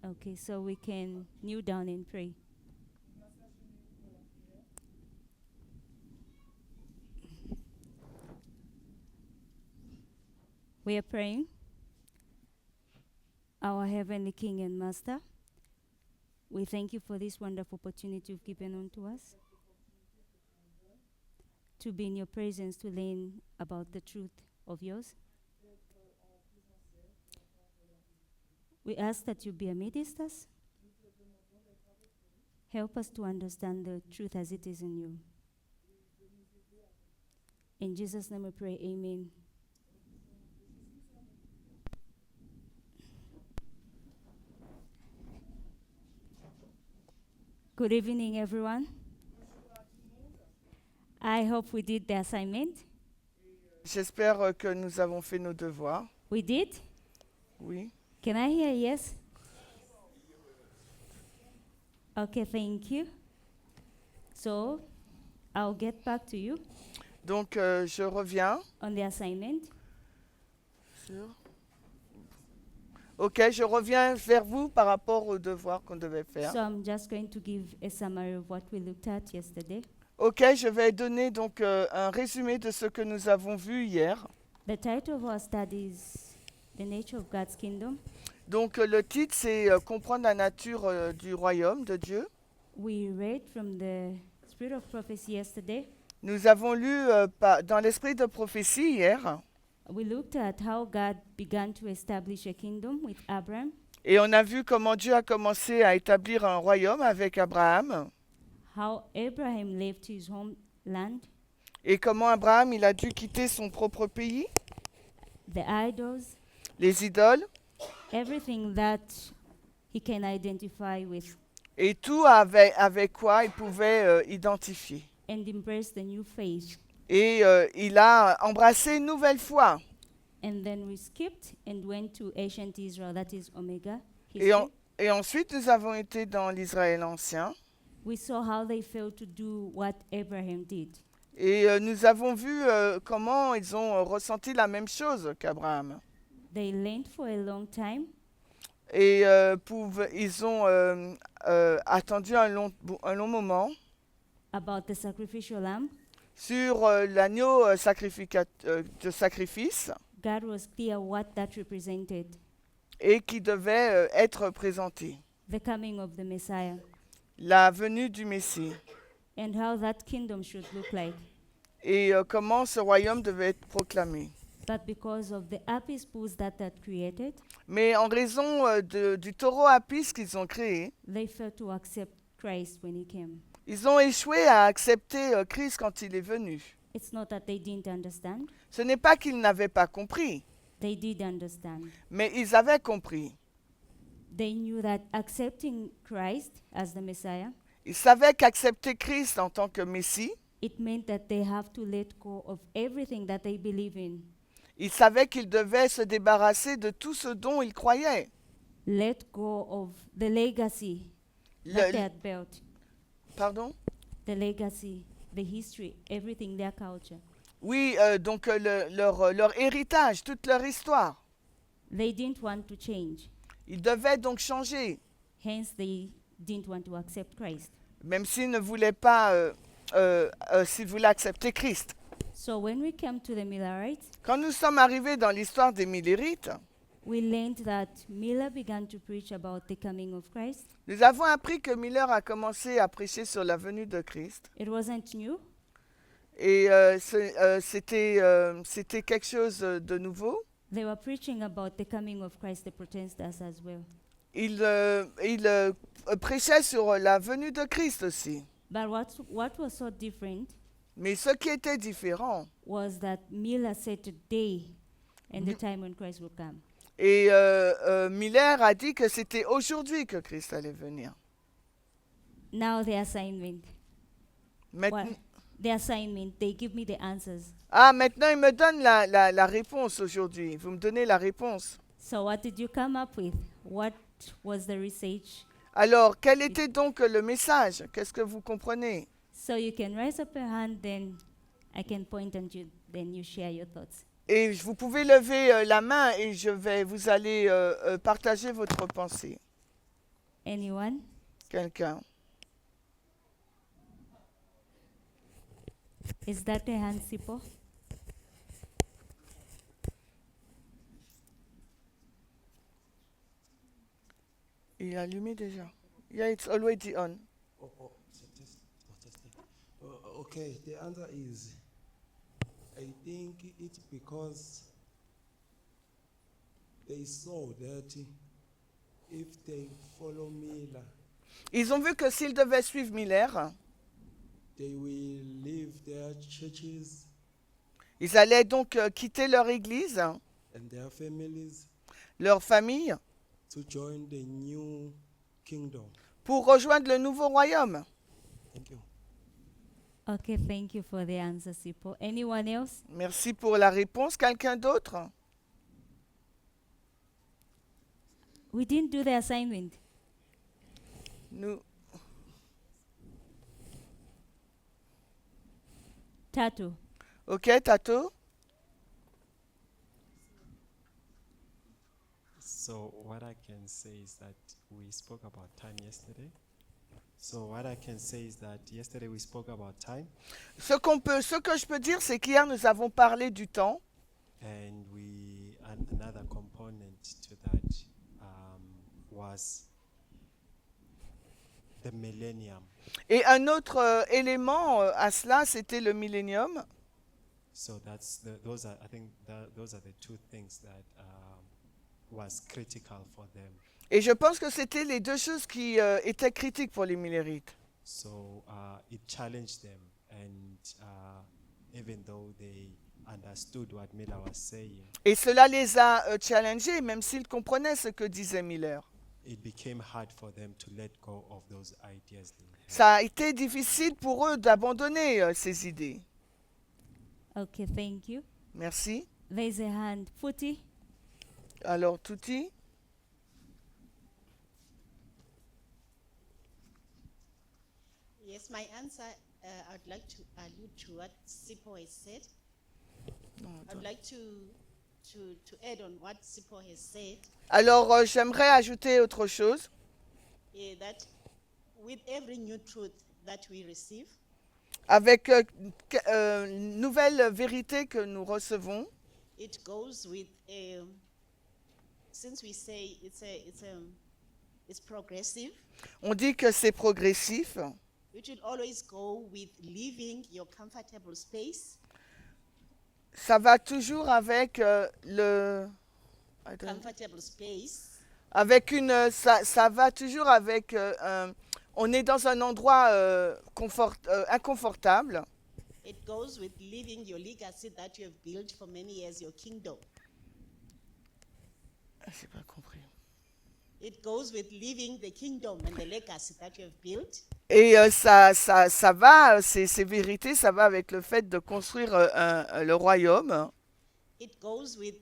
Okay, so we can kneel down and pray. We are praying. Our Heavenly King and Master, we thank you for this wonderful opportunity you've given unto us to be in your presence to learn about the truth of yours. We ask that you be amidst us. Help us to understand the truth as it is in you. In Jesus' name we pray, amen. Good evening, everyone. I hope we did the assignment. J'espère que nous avons fait nos devoirs. We did? Oui. Can I hear yes? Okay, thank you. So, I'll get back to you Donc, je reviens on the assignment. sur... Ok, je reviens vers vous par rapport aux devoirs qu'on devait faire. So, I'm just going to give a summary of what we looked at yesterday. Ok, je vais donner donc un résumé de ce que nous avons vu hier. The title of our study is The Nature of God's Kingdom. Donc, le titre, c'est Comprendre la nature du royaume de Dieu. We read from the Spirit of Prophecy yesterday. Nous avons lu dans l'esprit de prophétie hier. We looked at how God began to establish a kingdom with Abraham, Et on a vu comment Dieu a commencé à établir un royaume avec Abraham. how Abraham left his homeland, Et comment Abraham, il a dû quitter son propre pays, the idols, les idoles, everything that he can identify with, et tout avec quoi il pouvait identifier. and embrace the new faith. Et il a embrassé une nouvelle foi. And then we skipped and went to ancient Israel, that is Omega Et, history. et ensuite, nous avons été dans l'Israël ancien. We saw how they failed to do what Abraham did. Et nous avons vu comment ils ont ressenti la même chose qu'Abraham. They learned for a long time, Et ils ont attendu un long moment about the sacrificial lamb. sur l'agneau de sacrifice God was clear what that represented, et qui devait être présenté. the coming of the Messiah, La venue du Messie. and how that kingdom should look like. Et comment ce royaume devait être proclamé. But because of the apis bulls that created, Mais en raison du taureau Apis qu'ils ont créé, they failed to accept Christ when he came. ils ont échoué à accepter Christ quand il est venu. It's not that they didn't understand, Ce n'est pas qu'ils n'avaient pas compris, they did understand. mais ils avaient compris. They knew that accepting Christ as the Messiah, Ils savaient qu'accepter Christ en tant que Messie, it meant that they have to let go of everything that they believe in. ils savaient qu'ils devaient se débarrasser de tout ce dont ils croyaient. Let go of the legacy that they had built. Pardon? The legacy, the history, everything, their culture. Oui, donc leur héritage, toute leur histoire. They didn't want to change. Ils devaient donc changer, Hence, they didn't want to accept Christ. même s'ils ne voulaient pas, s'ils voulaient accepter Christ. So when we came to the Millerites, Quand nous sommes arrivés dans l'histoire des Millérites, we learned that Miller began to preach about the coming of Christ. nous avons appris que Miller a commencé à prêcher sur la venue de Christ. It wasn't new. Et c'était quelque chose de nouveau. They were preaching about the coming of Christ, the protestants as well. Il prêchait sur la venue de Christ aussi. But what was so different Mais ce qui était différent, was that Miller set a day and the time when Christ will come. et Miller a dit que c'était aujourd'hui que Christ allait venir. Now the assignment. Maintenant, The assignment, they give me the answers. maintenant il me donne la réponse aujourd'hui. Vous me donnez la réponse. So what did you come up with? What was the research? Alors, quel était donc le message? Qu'est-ce que vous comprenez? So you can raise up your hand, then I can point at you, then you share your thoughts. Et vous pouvez lever la main et vous allez partager votre pensée. Anyone? Quelqu'un? Is that a hand, Sipo? Il est allumé déjà. Yeah, it's already on. Testing. Okay, the answer is I think it's because they saw that if they follow Miller, Ils ont vu que s'ils devaient suivre Miller, they will leave their churches ils allaient donc quitter leur église, and their families leur famille, to join the new kingdom. pour rejoindre le nouveau royaume. Thank you. Okay, thank you for the answer, Sipo. Anyone else? Merci pour la réponse. Quelqu'un d'autre? We didn't do the assignment. Nous. Tatu. Ok, Tato? So what I can say is that we spoke about time yesterday. So what I can say is that yesterday we spoke about time Ce que je peux dire, c'est qu'hier nous avons parlé du temps. and another component to that was the millennium. Et un autre élément à cela, c'était le millénium. So those are, I think those are the two things that was critical for them. Et je pense que c'était les deux choses qui étaient critiques pour les millérites. So it challenged them, and even though they understood what Miller was saying, Et cela les a challengés, même s'ils comprenaient ce que disait Miller. it became hard for them to let go of those ideas they had. Ça a été difficile pour eux d'abandonner ces idées. Okay, thank you. Merci. There's a hand. Futi. Alors, Touti? Yes, my answer, I'd like to allude to what Sipo has said. I'd like to add on what Sipo has said, Alors, j'aimerais ajouter autre chose. that with every new truth that we receive, Avec une nouvelle vérité que nous recevons, it goes with, since we say it's progressive, on dit que c'est progressif. it will always go with leaving your comfortable space, Ça va toujours avec comfortable space, avec ça va toujours avec on est dans un endroit inconfortable. it goes with leaving your legacy that you have built for many years, your kingdom. J'ai pas compris. It goes with leaving the kingdom and the legacy that you have built. Et ça va, ces vérités, ça va avec le fait de construire le royaume. It goes with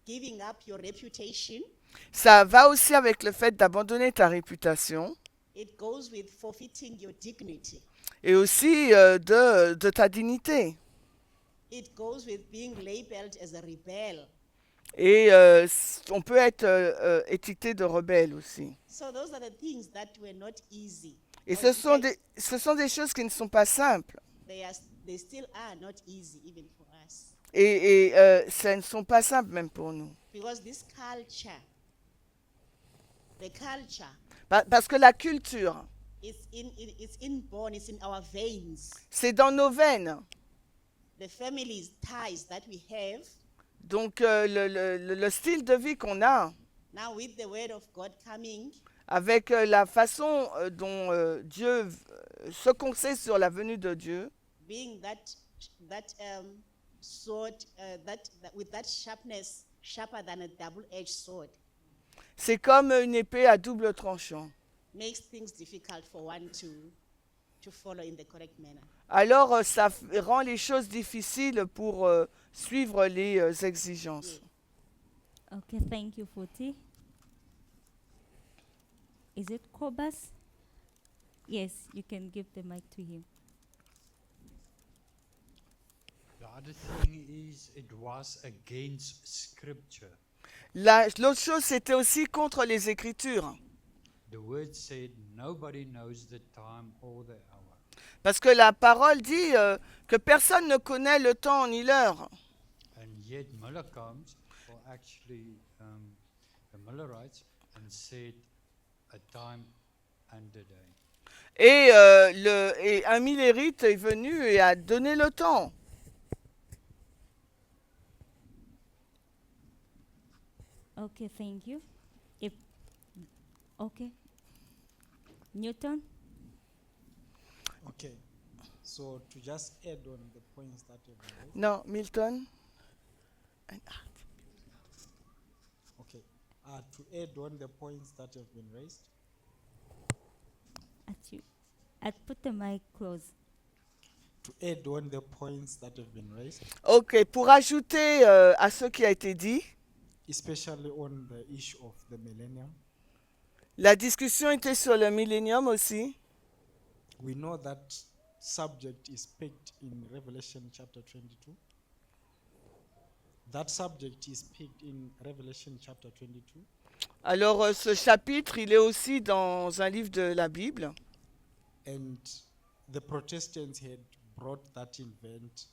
giving up your reputation. Ça va aussi avec le fait d'abandonner ta réputation It goes with forfeiting your dignity. et aussi de ta dignité. It goes with being labeled as a rebel. Et on peut être étiqueté de rebelle aussi. So those are the things that were not easy. Et Or ce in sont fact, des choses qui ne sont pas simples. they still are not easy even for us. Et ça ne sont pas simples même pour nous. Because this culture, the culture, Parce que la culture, it's inborn, it's in our veins. c'est dans nos veines. The family ties that we have. Donc le style de vie qu'on a, Now with the word of God coming, avec la façon dont Dieu, ce qu'on sait sur la venue de Dieu, being that sword, with that sharpness, sharper than a double-edged sword, c'est comme une épée à double tranchant. makes things difficult for one to follow in the correct manner. Alors ça rend les choses difficiles pour suivre les exigences. Okay, thank you, Futi. Is it Kobas? Yes, you can give the mic to him. The other thing is it was against scripture. L'autre chose, c'était aussi contre les Écritures. the word said, nobody knows the time or the hour. Parce que la parole dit que personne ne connaît le temps ni l'heure. And yet Miller comes, or actually the Millerites, and said a time and a day. Et un millérite est venu et a donné le temps. Okay, thank you. Okay. Newton? Okay, so to just add on the points that you've raised. Non, Milton. Okay, to add on the points that have been raised. I'd put the mic close. To add on the points that have been raised, Ok, pour ajouter à ce qui a été dit, especially on the issue of the millennium, la discussion était sur le millénium aussi. we know that subject is picked in Revelation chapter 22. That subject is picked in Revelation chapter 22. Alors ce chapitre, il est aussi dans un livre de la Bible. And the Protestants had brought that event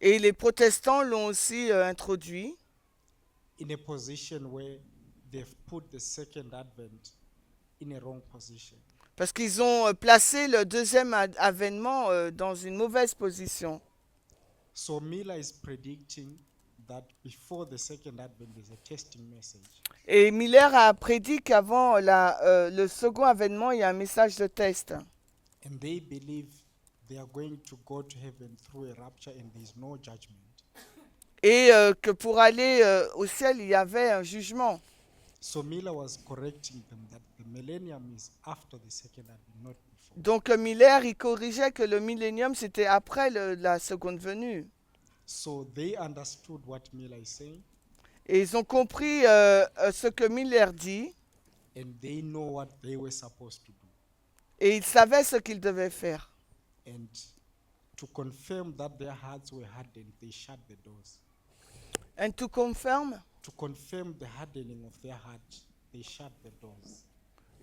Et les protestants l'ont aussi introduit in a position where they've put the second advent in a wrong position. parce qu'ils ont placé le deuxième avènement dans une mauvaise position. So Miller is predicting that before the second advent there's a testing message. Et Miller a prédit qu'avant le second avènement, il y a un message de test. And they believe they are going to go to heaven through a rapture and there's no judgment. Et que pour aller au ciel, il y avait un jugement. So Miller was correcting them that the millennium is after the second advent, not before. Donc Miller, il corrigeait que le millénium, c'était après la seconde venue. So they understood what Miller is saying Et ils ont compris ce que Miller dit, and they know what they were supposed to do. et ils savaient ce qu'ils devaient faire. And to confirm that their hearts were hardened, they shut the doors. And to confirm, To confirm the hardening of their heart, they shut the doors.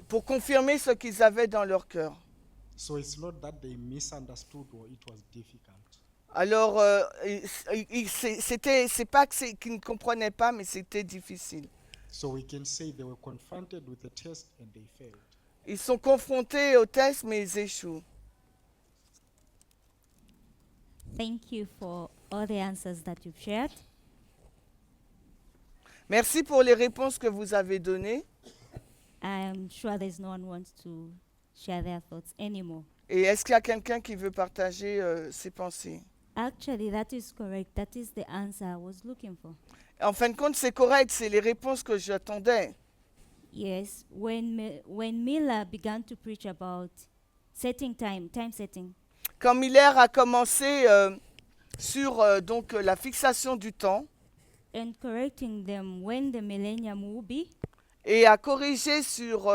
pour confirmer ce qu'ils avaient dans leur cœur. So it's not that they misunderstood or it was difficult. Alors, c'est pas qu'ils ne comprenaient pas, mais c'était difficile. So we can say they were confronted with a test and they failed. Ils sont confrontés au test, mais ils échouent. Thank you for all the answers that you've shared. Merci pour les réponses que vous avez données. I'm sure there's no one wants to share their thoughts anymore. Et est-ce qu'il y a quelqu'un qui veut partager ses pensées? Actually, that is correct. That is the answer I was looking for. En fin de compte, c'est correct, c'est les réponses que j'attendais. Yes, when Miller began to preach about setting time setting, Quand Miller a commencé sur donc la fixation du temps and correcting them when the millennium will be, et a corrigé sur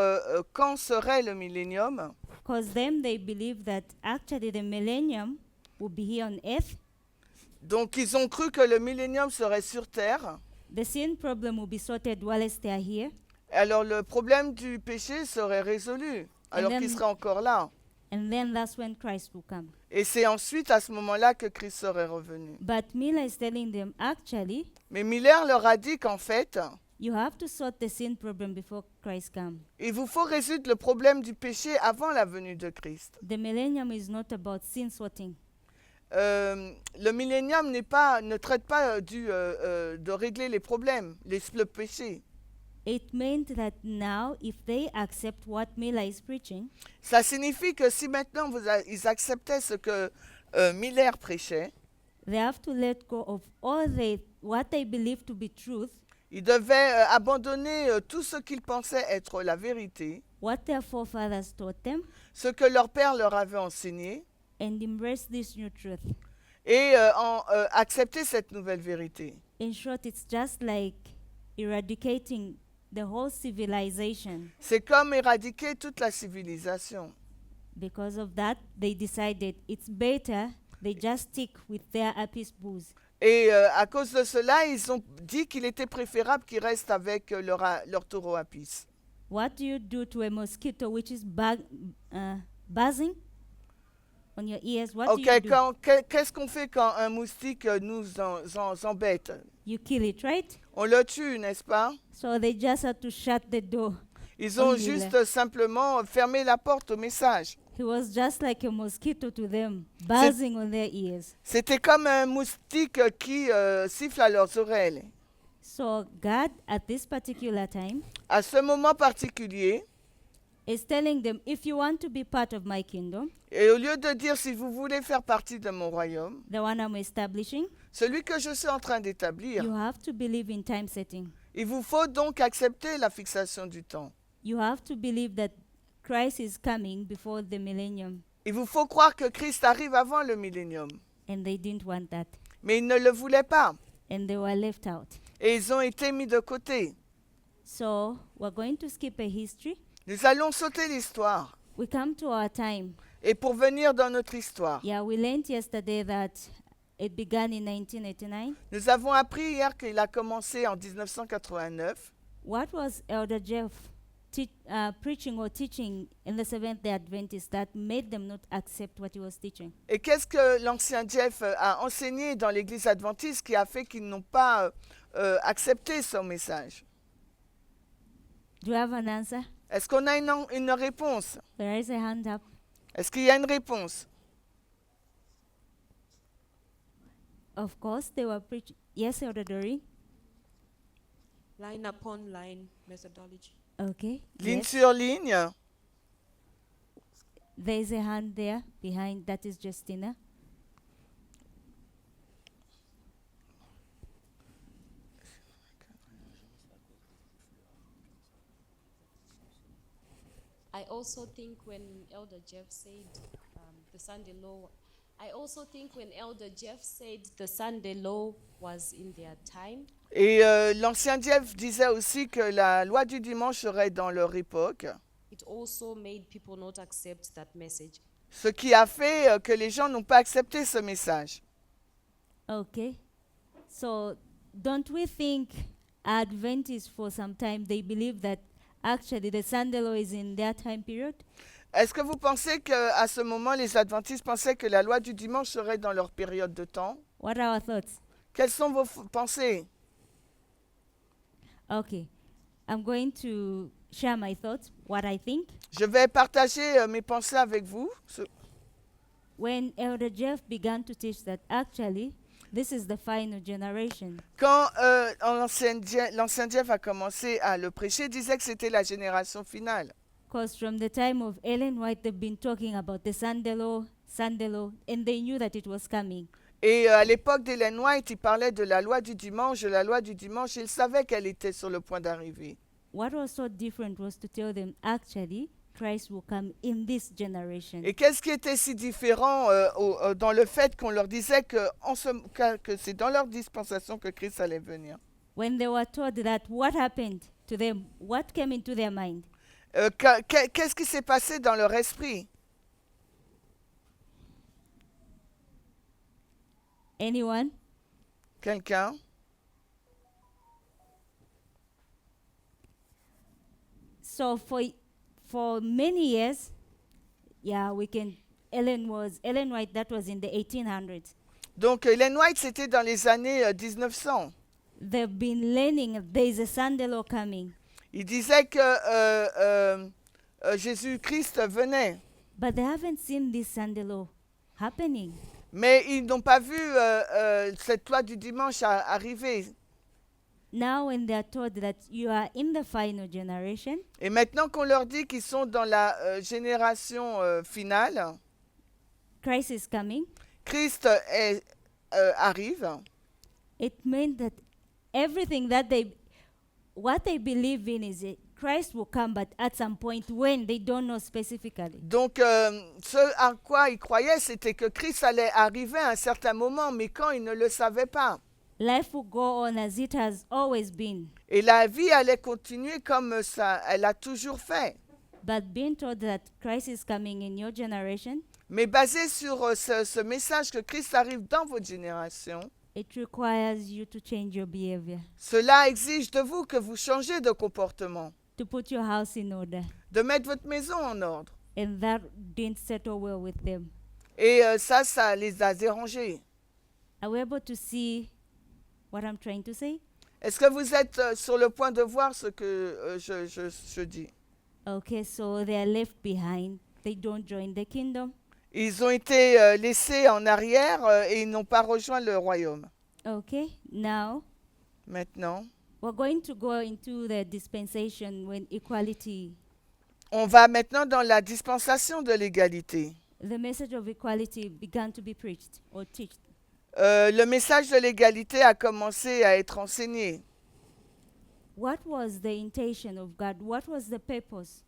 quand serait le millénium, because then they believe that actually the millennium will be here on earth. donc ils ont cru que le millénium serait sur Terre. The sin problem will be sorted whilst they are here. Alors le problème du péché serait résolu, alors then- qu'il serait encore là. And then that's when Christ will come. Et c'est ensuite à ce moment-là que Christ serait revenu. But Miller is telling them actually, Mais Miller leur a dit qu'en fait, you have to sort the sin problem before Christ comes. il vous faut résoudre le problème du péché avant la venue de Christ. The millennium is not about sin sorting. Le millénium ne traite pas de régler les problèmes, le péché. It meant that now, if they accept what Miller is preaching, Ça signifie que si maintenant ils acceptaient ce que Miller prêchait, they have to let go of all what they believe to be truth, ils devaient abandonner tout ce qu'ils pensaient être la vérité, what their forefathers taught them, ce que leur père leur avait enseigné, and embrace this new truth. et accepter cette nouvelle vérité. In short, it's just like eradicating the whole civilization. C'est comme éradiquer toute la civilisation. Because of that, they decided it's better they just stick with their apis booze. Et à cause de cela, ils ont dit qu'il était préférable qu'ils restent avec leur taureau à pisse. what do you do to a mosquito which is buzzing on your ears? What do Ok, you do? qu'est-ce qu'on fait quand un moustique nous embête? You kill it, right? On le tue, n'est-ce pas? So they just had to shut the door. Ils ont Only juste simplement fermé la porte au message. He was just like a mosquito to them, buzzing on their ears. C'était comme un moustique qui siffle à leurs oreilles. So God, at this particular time, À ce moment particulier, is telling them, if you want to be part of my kingdom, et au lieu de dire si vous voulez faire partie de mon royaume, the one I'm establishing, celui que je suis en train d'établir, you have to believe in time setting. il vous faut donc accepter la fixation du temps. You have to believe that Christ is coming before the millennium. Il vous faut croire que Christ arrive avant le millénium. And they didn't want that. Mais ils ne le voulaient pas. And they were left out. Et ils ont été mis de côté. So we're going to skip a history. Nous allons sauter l'histoire. We come to our time. Et pour venir dans notre histoire, Yeah, we learned yesterday that it began in 1989. nous avons appris hier qu'il a commencé en 1989. What was Elder Jeff preaching or teaching in the Seventh-day Adventist that made them not accept what he was teaching? Et qu'est-ce que l'ancien Jeff a enseigné dans l'église adventiste qui a fait qu'ils n'ont pas accepté son message? Do you have an answer? Est-ce qu'on a une réponse? There is a hand up. Est-ce qu'il y a une réponse? Of course, they were preaching. Yes, Elder Dory? Line upon line methodology. Okay. Ligne Yes. sur ligne. There is a hand there behind. That is Justina. I also think when Elder Jeff said the Sunday law, I also think when Elder Jeff said the Sunday law was in their time, Et l'ancien Jeff disait aussi que la loi du dimanche serait dans leur époque, it also made people not accept that message. ce qui a fait que les gens n'ont pas accepté ce message. Okay. So, don't we think Adventists for some time they believe that actually the Sunday law is in their time period? Est-ce que vous pensez qu'à ce moment, les adventistes pensaient que la loi du dimanche serait dans leur période de temps? What are our thoughts? Quelles sont vos pensées? Okay. I'm going to share my thoughts, what I think. Je vais partager mes pensées avec vous. When Elder Jeff began to teach that actually this is the final generation. Quand l'ancien Jeff a commencé à le prêcher, il disait que c'était la génération finale. Because from the time of Ellen White, they've been talking about the Sunday law, and they knew that it was coming. Et à l'époque d'Ellen White, il parlait de la loi du dimanche, il savait qu'elle était sur le point d'arriver. What was so different was to tell them actually Christ will come in this generation. Et qu'est-ce qui était si différent dans le fait qu'on leur disait que c'est dans leur dispensation que Christ allait venir? When they were told that, what happened to them? What came into their mind? Qu'est-ce qui s'est passé dans leur esprit? Anyone? Quelqu'un? So for many years, yeah, Ellen White, that was in the 1800s. Donc, Ellen White, c'était dans les années 1900. They've been learning there is a Sunday law coming. Il disait que Jésus-Christ venait, But they haven't seen this Sunday law happening. mais ils n'ont pas vu cette loi du dimanche arriver. Now when they are told that you are in the final generation, Et maintenant qu'on leur dit qu'ils sont dans la génération finale, Christ is coming, Christ arrive, it meant that everything that what they believe in is that Christ will come, but at some point when they don't know specifically. Donc, ce à quoi ils croyaient, c'était que Christ allait arriver à un certain moment, mais quand ils ne le savaient pas. Life will go on as it has always been. Et la vie allait continuer comme ça, elle a toujours fait. But being told that Christ is coming in your generation, Mais basé sur ce message que Christ arrive dans votre génération, it requires you to change your behavior. cela exige de vous que vous changez de comportement. to put your house in order. de mettre votre maison en ordre. And that didn't settle well with them. Et ça les a dérangés. Are we able to see what I'm trying to say? Est-ce que vous êtes sur le point de voir ce que je dis? Okay, so they are left behind. They don't join the kingdom. Ils ont été laissés en arrière et ils n'ont pas rejoint le royaume. Okay, now Maintenant, we're going to go into the dispensation when equality, on va maintenant dans la dispensation de l'égalité. the message of equality began to be preached or taught. Le message de l'égalité a commencé à être enseigné. What was the intention of God? What was the purpose?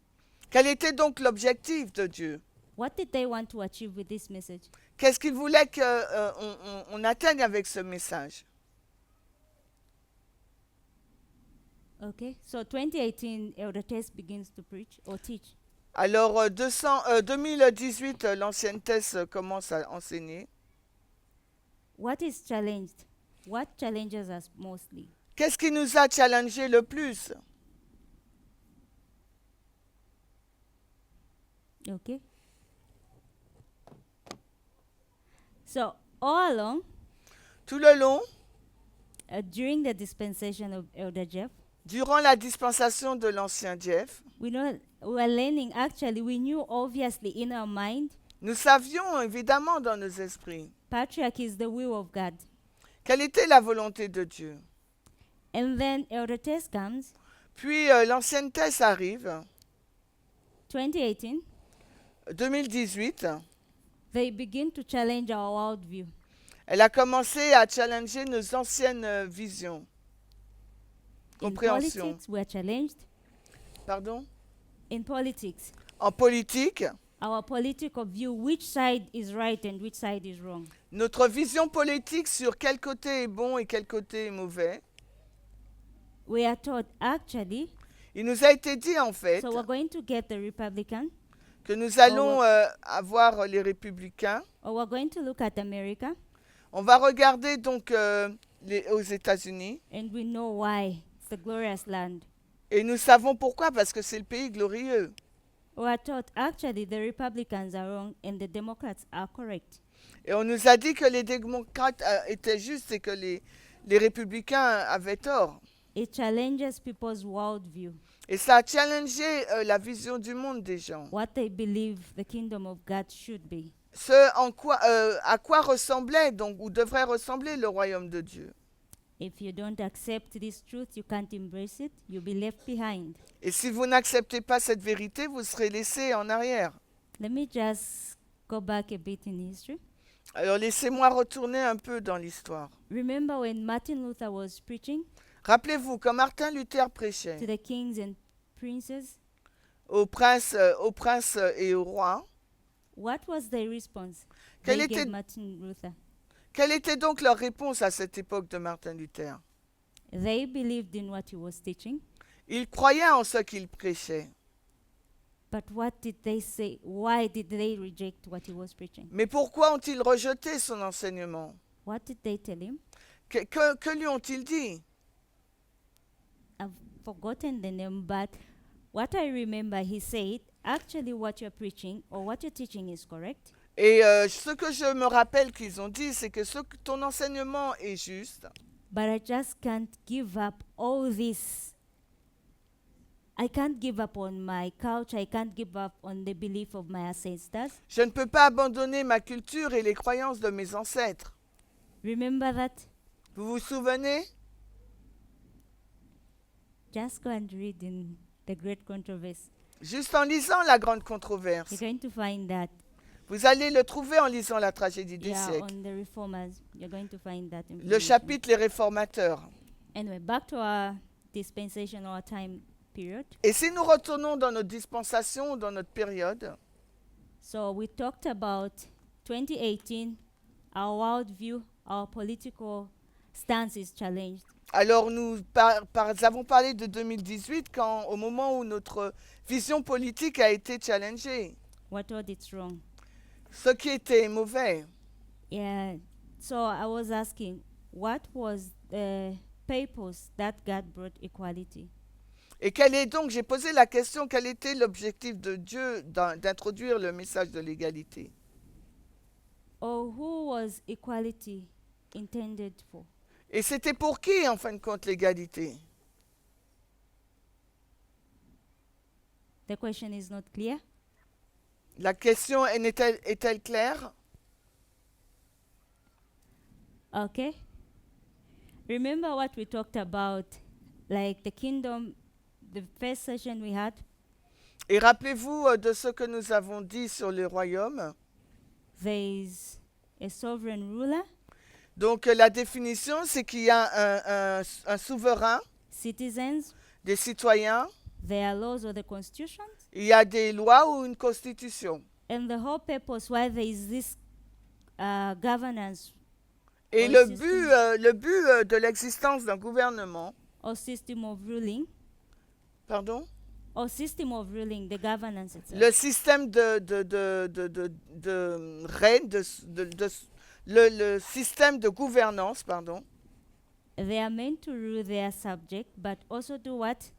Quel était donc l'objectif de Dieu? What did they want to achieve with this message? Qu'est-ce qu'il voulait qu'on atteigne avec ce message? Okay, so 2018, Elder Tess begins to preach or teach. Alors, 2018, l'ancienne thèse commence à enseigner. What is challenged? What challenges us mostly? Qu'est-ce qui nous a challengé le plus? Okay. So all along, Tout le long, during the dispensation of Elder Jeff, durant la dispensation de l'ancien Jeff, we were learning. Actually, we knew obviously in our mind, nous savions évidemment dans nos esprits patriarchy is the will of God. quelle était la volonté de Dieu. And then Elder Tess comes, Puis l'ancienne thèse arrive, 2018. 2018, They begin to challenge our worldview. elle a commencé à challenger nos anciennes visions, In compréhensions. politics, we are challenged. Pardon? In politics, En politique, our political view, which side is right and which side is wrong. notre vision politique sur quel côté est bon et quel côté est mauvais, We are taught actually, il nous a été dit en fait so we're going to get the Republican, que nous allons avoir les républicains. or we're going to look at America, On va regarder donc aux États-Unis and we know why. It's the glorious land. et nous savons pourquoi, parce que c'est le pays glorieux. We are taught actually the Republicans are wrong and the Democrats are correct. Et on nous a dit que les démocrates étaient justes et que les républicains avaient tort. It challenges people's worldview, Et ça a challengé la vision du monde des gens. what they believe the kingdom of God should be. À quoi ressemblait donc ou devrait ressembler le royaume de Dieu. If you don't accept this truth, you can't embrace it, you'll be left behind. Et si vous n'acceptez pas cette vérité, vous serez laissé en arrière. Let me just go back a bit in history. Alors laissez-moi retourner un peu dans l'histoire. Remember when Martin Luther was preaching Rappelez-vous, quand Martin Luther to prêchait the kings and princes, aux princes et aux rois, what was their response? Quel They gave était- Martin Luther. quelle était donc leur réponse à cette époque de Martin Luther? They believed in what he was teaching, Ils croyaient en ce qu'il prêchait. but what did they say? Why did they reject what he was preaching? Mais pourquoi ont-ils rejeté son enseignement? What did they tell him? Que lui ont-ils dit? I've forgotten the name, but what I remember, he said, actually, what you're preaching or what you're teaching is correct, Et ce que je me rappelle qu'ils ont dit, c'est que ton enseignement est juste, but I just can't give up all this. I can't give up on my culture. I can't give up on the belief of my ancestors. je ne peux pas abandonner ma culture et les croyances de mes ancêtres. Remember that? Vous vous souvenez? Just go and read in the Great Controversy. Juste en lisant la grande controverse. You're going to find that. Vous allez le trouver en lisant la tragédie des Yeah, siècles. on the reformers. You're going to find that Le information. chapitre Les réformateurs. Anyway, back to our dispensation or time period. Et si nous retournons dans notre dispensation, dans notre période, So we talked about 2018, our worldview, our political stance is challenged. alors nous avons parlé de 2018 au moment où notre vision politique a été challengée. What was it wrong? Ce qui était mauvais. Yeah. So I was asking, what was the purpose that God brought equality? Et quel est donc, j'ai posé la question, quel était l'objectif de Dieu d'introduire le message de l'égalité? Or who was equality intended for? Et c'était pour qui, en fin de compte, l'égalité? The question is not clear. La question est-elle claire? Okay. Remember what we talked about, like the kingdom, the first session we had? Et rappelez-vous de ce que nous avons dit sur le royaume. There is a sovereign ruler, Donc la définition, c'est qu'il y a un souverain, citizens, des citoyens, there are laws or the constitutions, il y a des lois ou une constitution. and the whole purpose why there is this governance Et Or le but de l'existence d'un gouvernement, or system of ruling, pardon, the governance itself. le système de règne, le système de gouvernance, pardon, They are meant to rule their subject, but also do what?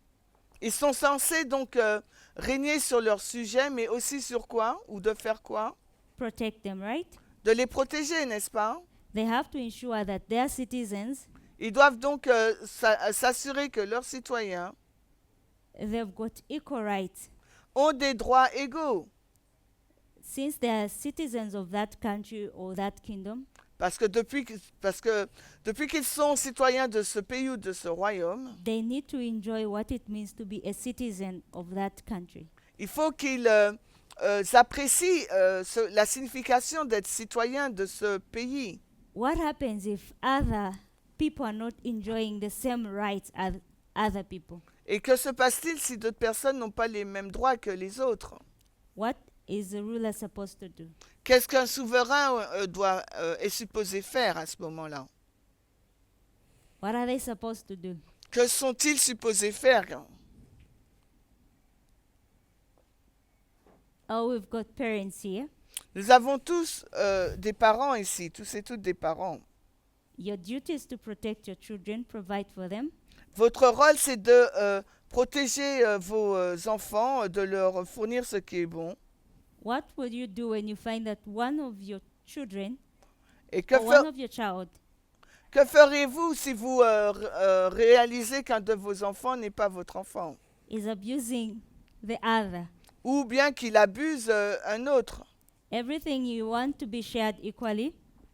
ils sont censés donc régner sur leur sujet, mais aussi sur quoi? Ou de faire quoi? Protect them, right? De les protéger, n'est-ce pas? They have to ensure that their citizens, Ils doivent donc s'assurer que leurs citoyens they've got equal rights. ont des droits égaux. Since they are citizens of that country or that kingdom, Parce que depuis qu'ils sont citoyens de ce pays ou de ce royaume, they need to enjoy what it means to be a citizen of that country. il faut qu'ils apprécient la signification d'être citoyen de ce pays. What happens if other people are not enjoying the same rights as other people? Et que se passe-t-il si d'autres personnes n'ont pas les mêmes droits que les autres? What is the ruler supposed to do? Qu'est-ce qu'un souverain est supposé faire à ce moment-là? What are they supposed to do? Que sont-ils supposés faire? Oh, we've got parents here. Nous avons tous des parents ici, tous et toutes des parents. Your duty is to protect your children, provide for them. Votre rôle, c'est de protéger vos enfants, de leur fournir ce qui est bon. What will you do when you find that one of your children Et que, or one of your child que ferez-vous si vous réalisez qu'un de vos enfants n'est pas votre enfant? is abusing the other? Ou bien qu'il abuse un autre? Everything you want to be shared equally,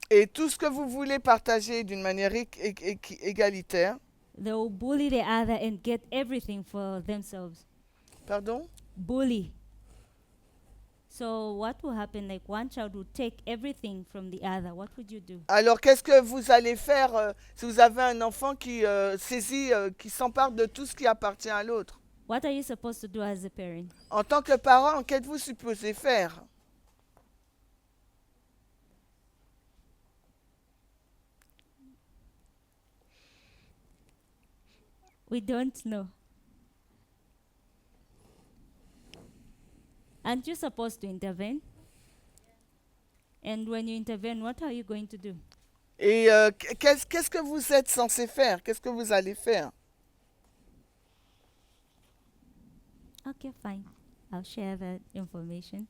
Et tout ce que vous voulez partager d'une manière égalitaire. they will bully the other and get everything for themselves. Pardon? Bully. So what will happen? Like one child will take everything from the other. What would you do? Alors, qu'est-ce que vous allez faire si vous avez un enfant qui saisit, qui s'empare de tout ce qui appartient à l'autre? What are you supposed to do as a parent? En tant que parent, qu'êtes-vous supposé faire? We don't know. Aren't you supposed to intervene? And when you intervene, what are you going to do? Et qu'est-ce que vous êtes censé faire? Qu'est-ce que vous allez faire? Okay, fine. I'll share that information.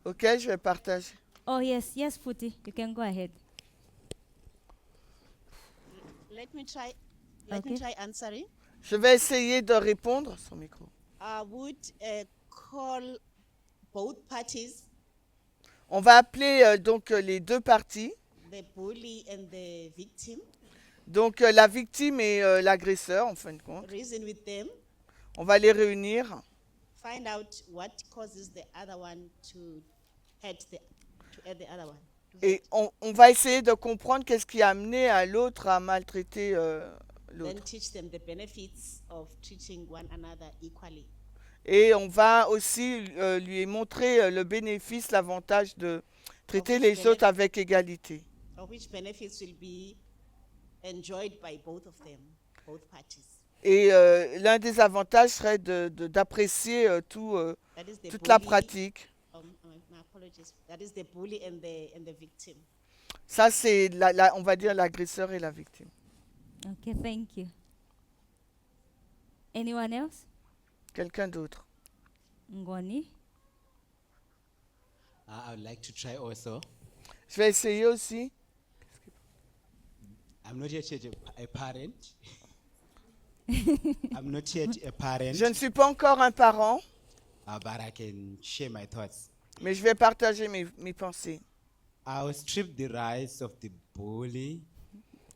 Ok, je vais partager. Oh, yes, Futi, you can go ahead. Let me try Okay. answering. Je vais essayer de répondre. Son micro. I would call both parties, On va appeler donc les deux parties. the bully and the victim, Donc la victime et l'agresseur, en fin de compte. reason with them, On va les réunir. find out what causes the other one to hurt the other one. to Et hurt. on va essayer de comprendre qu'est-ce qui a amené à l'autre à maltraiter Then l'autre. teach them the benefits of treating one another equally. Et on va aussi lui montrer le bénéfice, l'avantage de traiter which les benefit- autres avec égalité. Of which benefits will be enjoyed by both of them, both parties. Et l'un des avantages serait d'apprécier That is the toute la bully- pratique. my apologies. That is the bully and the victim. Ça, c'est, on va dire, l'agresseur et la victime. Okay, thank you. Anyone else? Quelqu'un d'autre. Ngoni. I would like to try also. Je vais essayer aussi. I'm not yet a parent. I'm not yet a parent, Je ne suis pas encore un parent, but I can share my thoughts. mais je vais partager mes pensées. I will strip the rights of the bully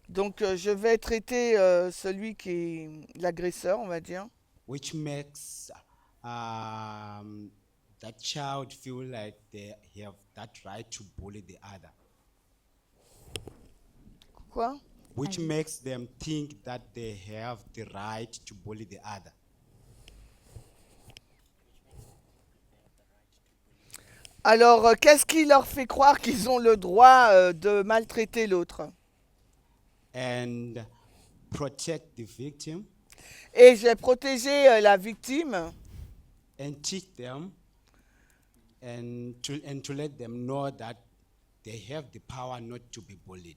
Donc, je vais traiter celui qui est l'agresseur, on va dire, which makes that child feel like they have that right to bully the other, quoi? which makes them think that they have the right to bully the other. Alors, qu'est-ce qui leur fait croire qu'ils ont le droit de maltraiter l'autre? And protect the victim Et je vais protéger la victime and teach them and to let them know that they have the power not to be bullied.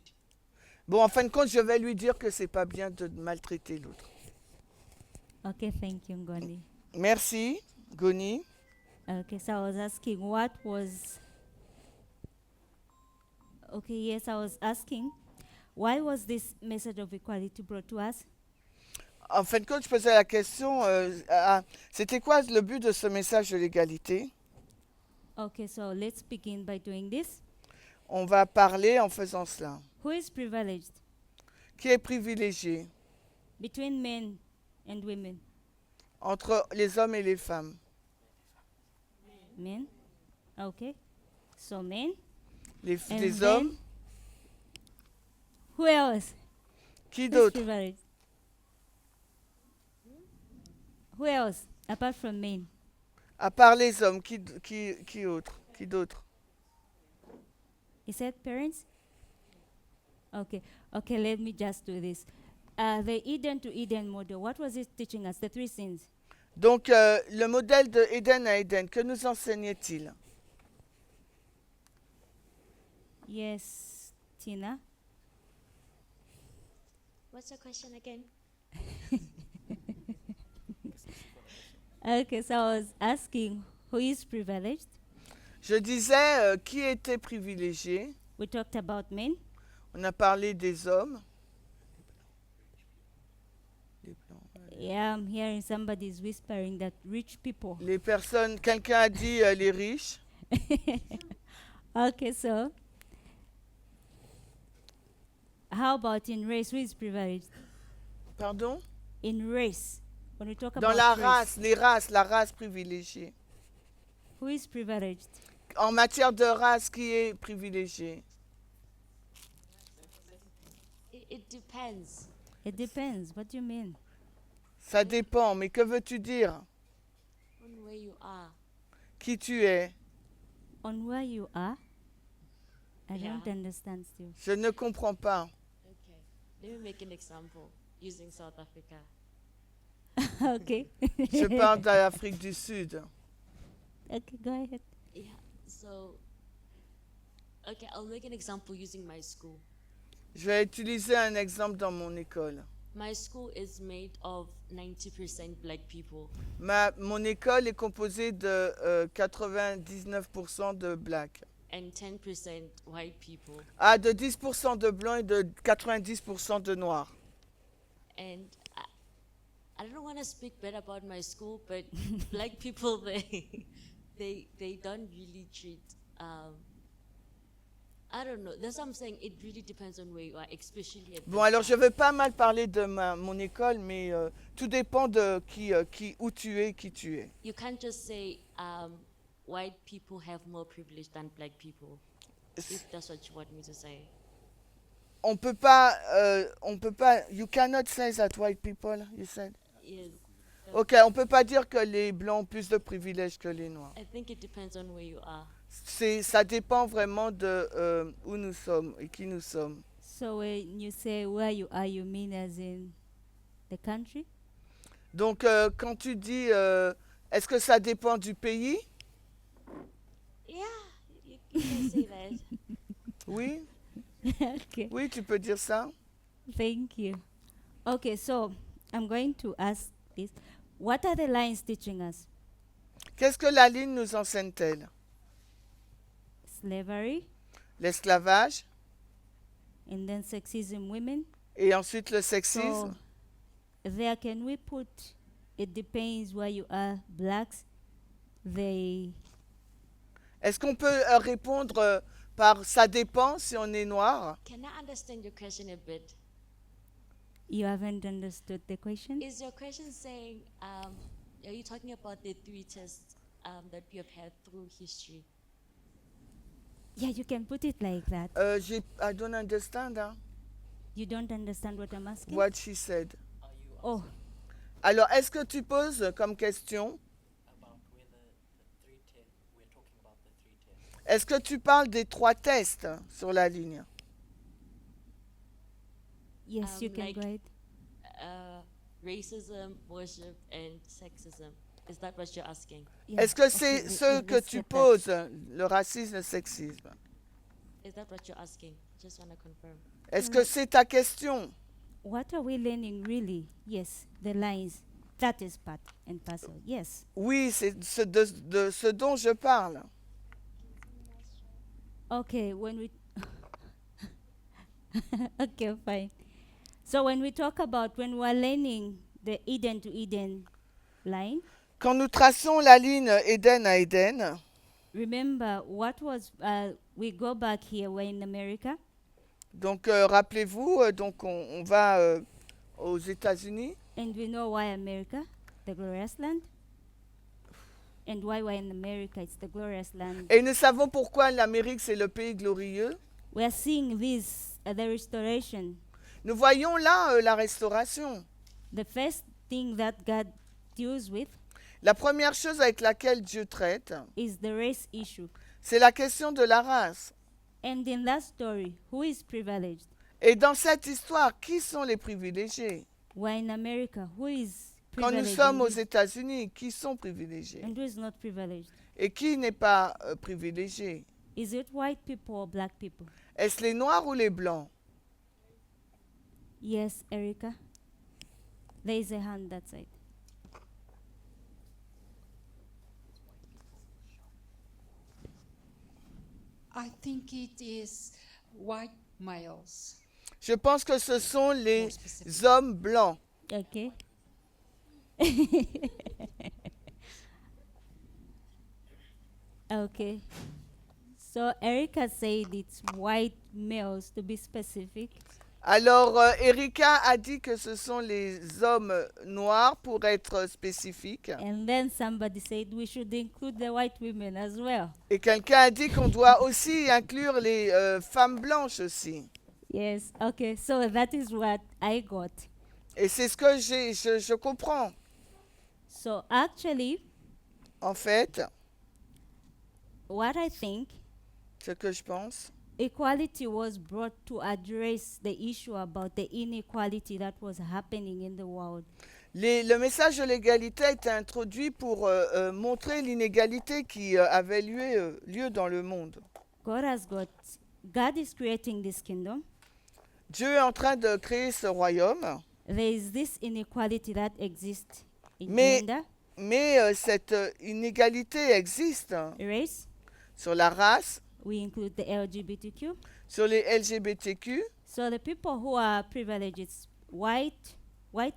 Bon, en fin de compte, je vais lui dire que c'est pas bien de maltraiter l'autre. Okay, thank you, Ngoni. Merci, Goni. Okay, so I was asking what was. Okay, yes, I was asking why was this message of equality brought to us? En fin de compte, je posais la question, c'était quoi le but de ce message de l'égalité? Okay, so let's begin by doing this. On va parler en faisant cela. Who is privileged Qui est privilégié between men and women? entre les hommes et les femmes? Men. Okay, so men. Les And hommes? then, who else? Qui Who's d'autre? privileged? Who else apart from men? À part les hommes, qui autre? Qui d'autre? Is that parents? Okay, okay, let me just do this. The Eden to Eden model, what was it teaching us? The three sins. Donc, le modèle de Éden à Éden, que nous enseignait-il? Yes, Tina. What's the question again? Okay, so I was asking who is privileged. Je disais qui était privilégié. We talked about men. On a parlé des hommes. Yeah, I'm hearing somebody's whispering that rich people. Les personnes, quelqu'un a dit les riches. Okay, so how about in race? Who is privileged? Pardon? In race, when we talk Dans about la race, race, les races, la race privilégiée. who is privileged? En matière de race, qui est privilégié? It depends. It depends. What do you mean? Ça dépend, mais que veux-tu dire? On where you are. Qui tu es? On where you are? I Yeah. don't understand still. Je ne comprends pas. Okay. Let me make an example using South Africa. Okay. Je parle de l'Afrique du Sud. Okay, go ahead. Yeah. So, okay, I'll make an example using my school. Je vais utiliser un exemple dans mon école. My school is made of 90% black people. Mon école est composée de 99% de blacks. And 10% white people. Ah, de 10% de blancs et de 90% de noirs. And I don't want to speak bad about my school, but black people, they don't really treat, I don't know. That's what I'm saying. It really depends on where you are, especially at Bon, this alors je time. ne veux pas mal parler de mon école, mais tout dépend de où tu es, qui tu es. You can't just say white people have more privilege than black people, if that's what you want me to say. On peut pas, you cannot say that white people, you said. Yes. Ok, on peut pas dire que les blancs ont plus de privilèges que les noirs. I think it depends on where you are. Ça dépend vraiment de où nous sommes et qui nous sommes. So when you say where you are, you mean as in the country? Donc, quand tu dis, est-ce que ça dépend du pays? Yeah, you can say that. Oui, Okay. oui, tu peux dire ça. Thank you. Okay, so I'm going to ask this. What are the lines teaching us? Qu'est-ce que la ligne nous enseigne-t-elle? Slavery, L'esclavage and then sexism, women. et ensuite le So sexisme. there can we put, it depends where you are, blacks, they, Est-ce qu'on peut répondre par ça dépend si on est noir? Can I understand your question a bit? you haven't understood the question? Is your question saying, are you talking about the 3 tests that we have had through history? Yeah, you can put it like that. I don't understand You don't understand what I'm asking? what she said. Oh, Alors, est-ce que tu poses comme question? Est-ce que tu parles des 3 tests sur la ligne? yes, you can Like- go ahead. Racism, worship, and sexism. Is that what you're asking? Yeah, Est-ce que okay, c'est ce que let's tu get that. poses, le racisme, le sexisme? Is that what you're asking? Just want to confirm. Est-ce que c'est ta question? What are we learning really? Yes, the lines. That is part and parcel. Yes. Oui, c'est de ce dont je parle. Okay, when we okay, fine. So when we talk about when we're learning the Eden to Eden line, Quand nous traçons la ligne Éden à Éden, remember what was we go back here, we're in America, donc rappelez-vous, donc on va aux États-Unis. and we know why America, the glorious land. And why we're in America, it's the glorious land. Et nous savons pourquoi l'Amérique, c'est le pays glorieux. We are seeing this, the restoration. Nous voyons là la restauration. The first thing that God deals with La première chose avec laquelle Dieu traite, is the race issue. c'est la question de la race. And in that story, who is privileged? Et dans cette histoire, qui sont les privilégiés? We're in America, who is Quand nous privileged sommes and aux who is- États-Unis, qui sont privilégiés? and who is not privileged? Et qui n'est pas privilégié? Is it white people or black people? Est-ce les Noirs ou les Blancs? Yes, Erica. There is a hand that side. I think it is white males. Je pense que ce sont les More specific. hommes blancs. Okay. Okay. So Erica said it's white males to be specific. Alors, Erika a dit que ce sont les hommes noirs pour être spécifique. And then somebody said we should include the white women as well. Et quelqu'un a dit qu'on doit aussi inclure les femmes blanches aussi. Yes, okay. So that is what I got. Et c'est ce que je comprends. So actually, En fait, what I think, ce que je pense, equality was brought to address the issue about the inequality that was happening in the world. le message de l'égalité a été introduit pour montrer l'inégalité qui avait lieu dans le monde. God is creating this kingdom. Dieu est en train de créer ce royaume, There is this inequality that exists in Mais- gender, mais cette inégalité existe race. sur la race, We include the LGBTQ. sur les LGBTQ. So the people who are privileged, it's white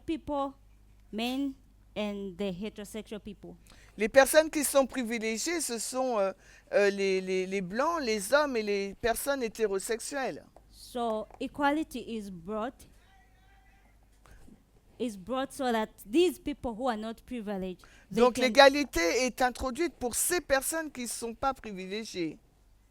people, men, and the heterosexual people. Les personnes qui sont privilégiées, ce sont les blancs, les hommes et les personnes hétérosexuelles. So equality is brought so that these people who are not privileged, Donc l'égalité est introduite pour ces personnes qui ne sont pas privilégiées,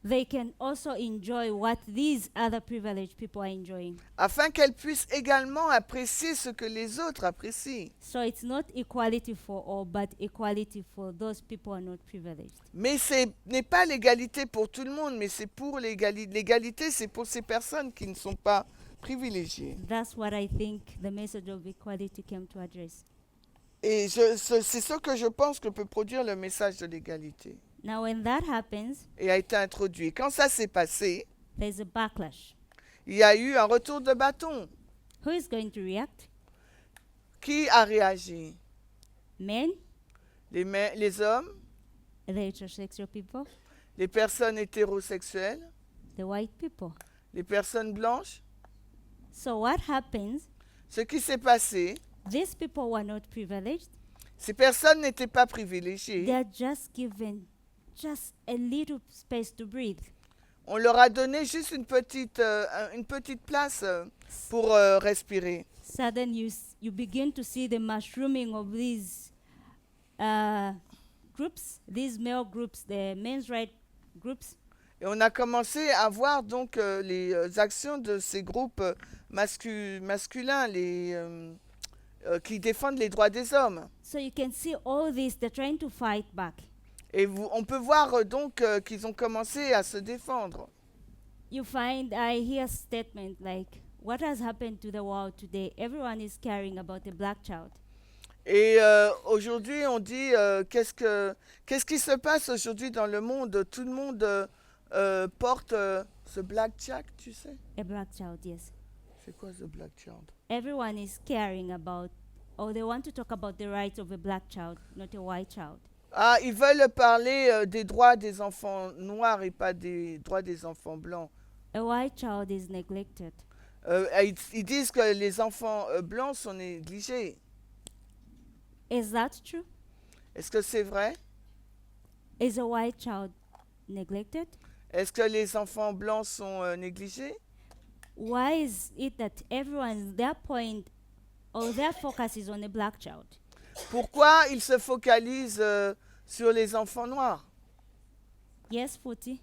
they can also enjoy what these other privileged people are enjoying. afin qu'elles puissent également apprécier ce que les autres apprécient. So it's not equality for all, but equality for those people who are not privileged. Mais ce n'est pas l'égalité pour tout le monde, mais c'est pour l'égalité, c'est pour ces personnes qui ne sont pas privilégiées. That's what I think the message of equality came to address. Et c'est ce que je pense que peut produire le message de l'égalité. Now, when that happens, Et a été introduit. Quand ça s'est passé, there's a backlash. il y a eu un retour de bâton. Who is going to react? Qui a réagi? men, les hommes, the heterosexual people, les personnes hétérosexuelles, the white people. les personnes blanches. So what happens? Ce qui s'est passé, These people were not privileged. ces personnes n'étaient pas They privilégiées. are just given just a little space to breathe. On leur a donné juste une petite place pour respirer. Suddenly you begin to see the mushrooming of these groups, these male groups, the men's right groups. Et on a commencé à voir donc les actions de ces groupes masculins qui défendent les droits des hommes. So you can see all this, they're trying to fight back. Et on peut voir donc qu'ils ont commencé à se défendre. You find, I hear statement like, what has happened to the world today? Everyone is caring about the black child. Et aujourd'hui, on dit qu'est-ce qui se passe aujourd'hui dans le monde? Tout le monde porte ce black child, tu sais? A black child, yes. C'est quoi ce black child? Everyone is caring about, or they want to talk about the rights of a black child, not a white child. Ah, ils veulent parler des droits des enfants noirs et pas des droits des enfants blancs. A white child is neglected. Ils disent que les enfants blancs sont négligés. Is that true? Est-ce que c'est vrai? Is a white child neglected? Est-ce que les enfants blancs sont négligés? Why is it that everyone, their point or their focus is on a black child? Pourquoi ils se focalisent sur les enfants noirs? Yes, Futi?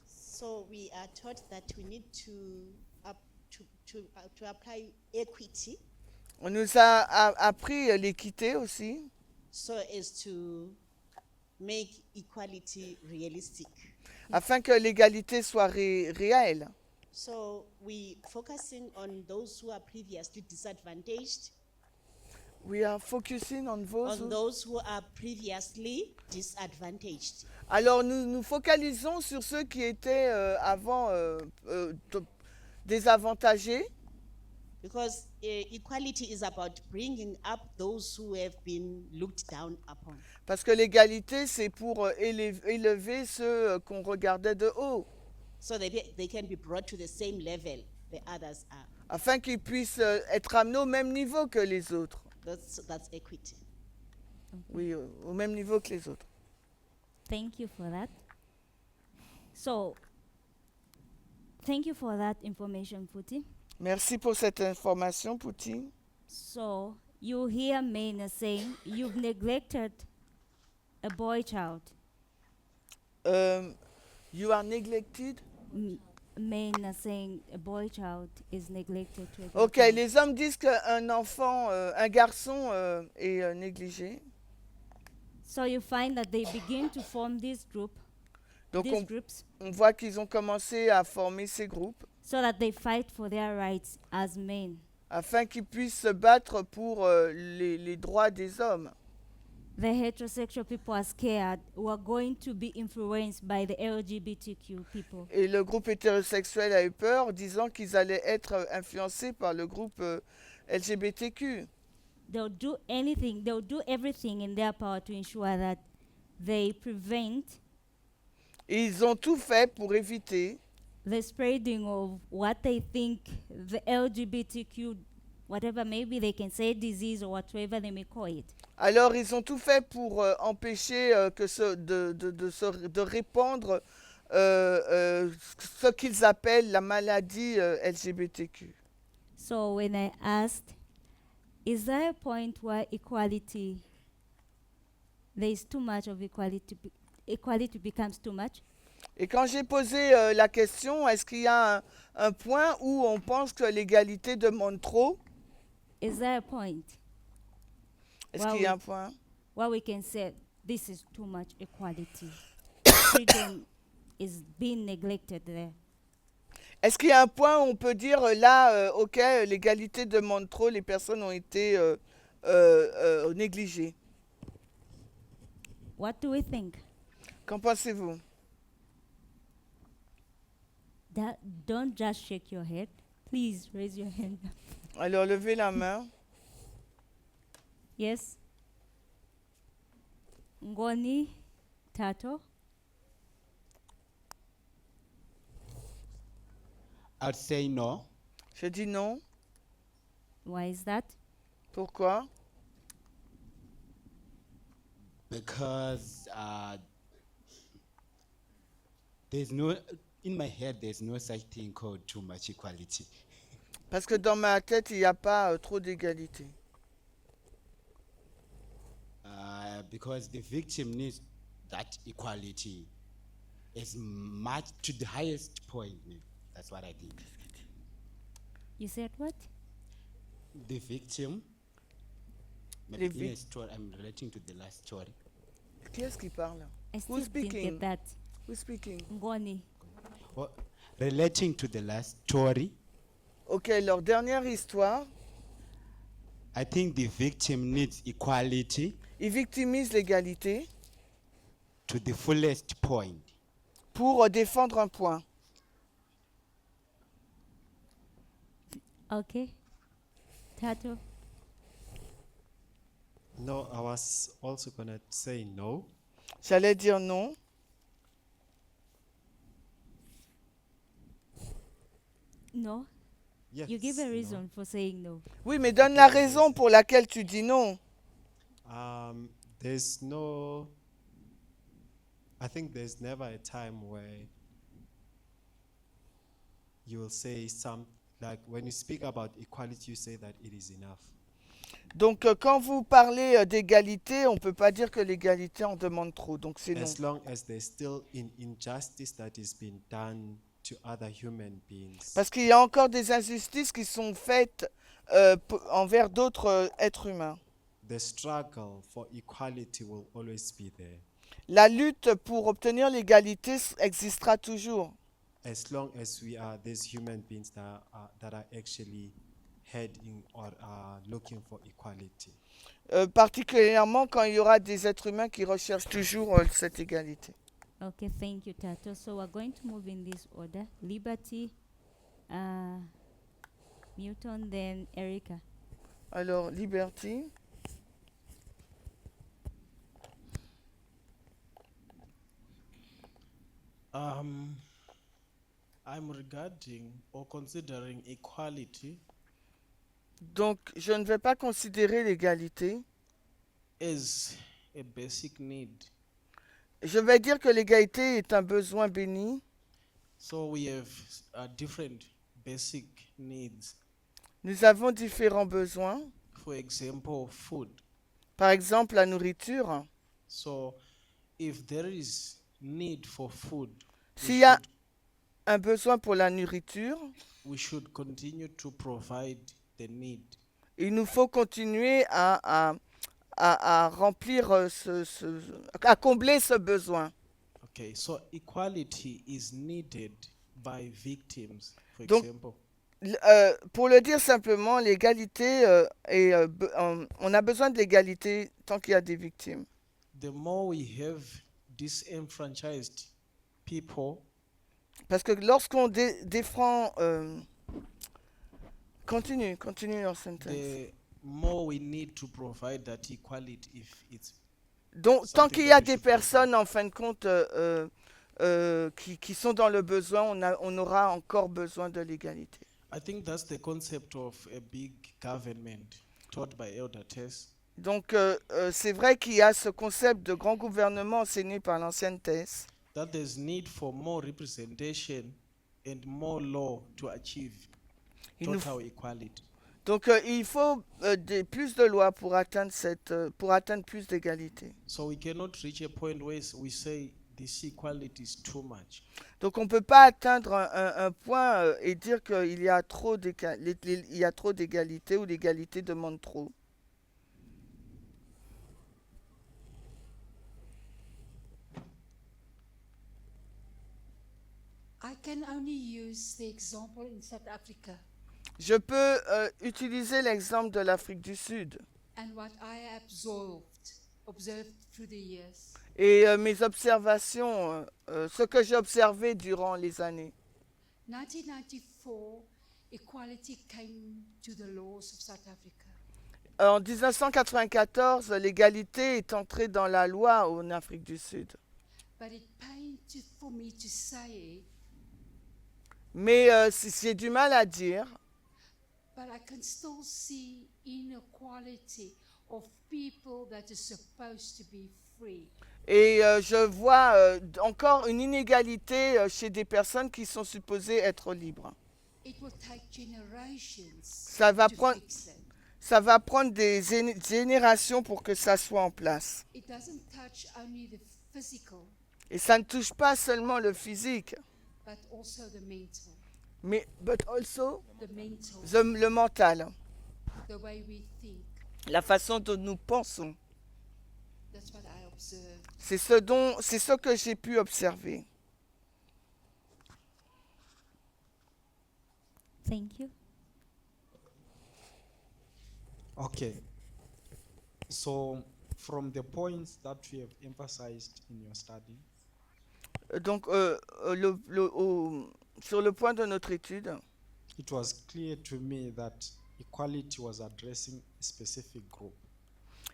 So we are taught that we need to apply equity On nous a appris l'équité aussi, so as to make equality realistic. afin que l'égalité soit réelle. So we focusing on those who are previously disadvantaged, We are focusing on on those who are previously disadvantaged. Alors nous focalisons sur ceux qui étaient avant désavantagés, Because equality is about bringing up those who have been looked down upon. parce que l'égalité, c'est pour élever ceux qu'on regardait de haut, So they can be brought to the same level the others are. afin qu'ils puissent être amenés au même niveau que les autres. That's equity. Oui, au même niveau que les autres. Thank you for that. So, thank you for that information, Futi. Merci pour cette information, Poutine. So, you hear men saying, you've neglected a boy child. You are neglected. Men are saying a boy child is neglected to a girl Ok, child. les hommes disent qu'un enfant, un garçon est négligé. So you find that they begin to form this group, Donc these groups, on voit qu'ils ont commencé à former ces groupes so that they fight for their rights as men. afin qu'ils puissent se battre pour les droits des hommes. The heterosexual people are scared who are going to be influenced by the LGBTQ people. Et le groupe hétérosexuel a eu peur, disant qu'ils allaient être influencés par le groupe LGBTQ. They'll do anything, they'll do everything in their power to ensure that they prevent Et ils ont tout fait pour éviter the spreading of what they think the LGBTQ, whatever, maybe they can say disease or whatever they may call it. Alors, ils ont tout fait pour empêcher de répandre ce qu'ils appellent la maladie LGBTQ. So when I asked, is there a point where equality, there is too much of equality, equality becomes too much? Et quand j'ai posé la question, est-ce qu'il y a un point où on pense que l'égalité demande trop? Is there a point Est-ce qu'il y a un point? where we can say this is too much equality? Freedom is being neglected there. Est-ce qu'il y a un point où on peut dire là, ok, l'égalité demande trop, les personnes ont été négligées? What do we think? Qu'en pensez-vous? Don't just shake your head. Please raise your hand. Alors, levez la main. Yes. Ngoni Tato. I'd say no. Je dis non. Why is that? Pourquoi? Because there's no, in my head, there's no such thing called too much equality. Parce que dans ma tête, il n'y a pas trop d'égalité. Because the victim needs that equality as much to the highest point. That's what I think. You said what? The victim, Les in a vic- story, I'm relating to the last story. Qui est-ce qui parle? I still Who's didn't speaking? get that. Who's speaking? Ngoni. Well, relating to the last story, Ok, leur dernière histoire, I think the victim needs equality ils victimisent l'égalité to the fullest point. pour défendre un point. Okay. Tato. No, I was also gonna say no. J'allais dire non. No. Yes. You give a no. reason for saying no. Oui, mais donne la raison pour laquelle tu dis non. There's no. I think there's never a time where you will say some, like when you speak about equality, you say that it is enough. Donc, quand vous parlez d'égalité, on ne peut pas dire que l'égalité en demande trop. Donc, c'est non. As long as there's still injustice that is being done to other human beings. Parce qu'il y a encore des injustices qui sont faites envers d'autres êtres humains. The struggle for equality will always be there. La lutte pour obtenir l'égalité existera toujours. As long as we are these human beings that are actually heading or are looking for equality. Particulièrement quand il y aura des êtres humains qui recherchent toujours cette égalité. Okay, thank you, Tato. So we're going to move in this order. Liberty, Newton, then Erica. Alors, Liberty. I'm regarding or considering equality Donc, je ne vais pas considérer l'égalité. as a basic need. Je vais dire que l'égalité est un besoin béni. So we have different basic needs. Nous avons différents besoins. For example, food. Par exemple, la nourriture. So if there is need for food, S'il y a un besoin pour la nourriture, we should continue to provide the need. il nous faut continuer à remplir, à combler ce besoin. Okay, so equality is needed by victims, for Donc, example. Pour le dire simplement, l'égalité, on a besoin de l'égalité tant qu'il y a des victimes. The more we have disenfranchised people, Parce que lorsqu'on défend... continue your sentence. the more we need to provide that equality if it's Donc, tant something qu'il y that a we des should provide. personnes, en fin de compte, qui sont dans le besoin, on aura encore besoin de l'égalité. I think that's the concept of a big government taught by Elder Tess. Donc, c'est vrai qu'il y a ce concept de grand gouvernement enseigné par l'ancienne Thèse, That there's need for more representation and more law to achieve Il nous total equality. Donc, il faut plus de lois pour atteindre, pour atteindre plus d'égalité. So we cannot reach a point where we say this equality is too much. Donc, on ne peut pas atteindre un point et dire qu'il y a trop d'égalité ou l'égalité demande trop. I can only use the example in South Africa Je peux utiliser l'exemple de l'Afrique du Sud and what I observed through the years. et mes observations, ce que j'ai observé durant les années. 1994, equality came to the laws of South Africa. En 1994, l'égalité est entrée dans la loi en Afrique du Sud. But it pained for me to say it, Mais j'ai du mal à dire, but I can still see inequality of people that are supposed to be free. et je vois encore une inégalité chez des personnes qui sont supposées être libres. It will take generations Ça va to prendre, fix it. ça va prendre des générations pour que ça soit en place. It doesn't touch only the physical, Et ça ne touche pas seulement le physique, but also the mental. mais but also The mental, le mental, the way we think. la façon dont nous pensons. That's what I observe. C'est ce que j'ai pu observer. Thank you. Okay. So, from the points that you have emphasized in your study, Donc, sur le point de notre étude, it was clear to me that equality was addressing a specific group.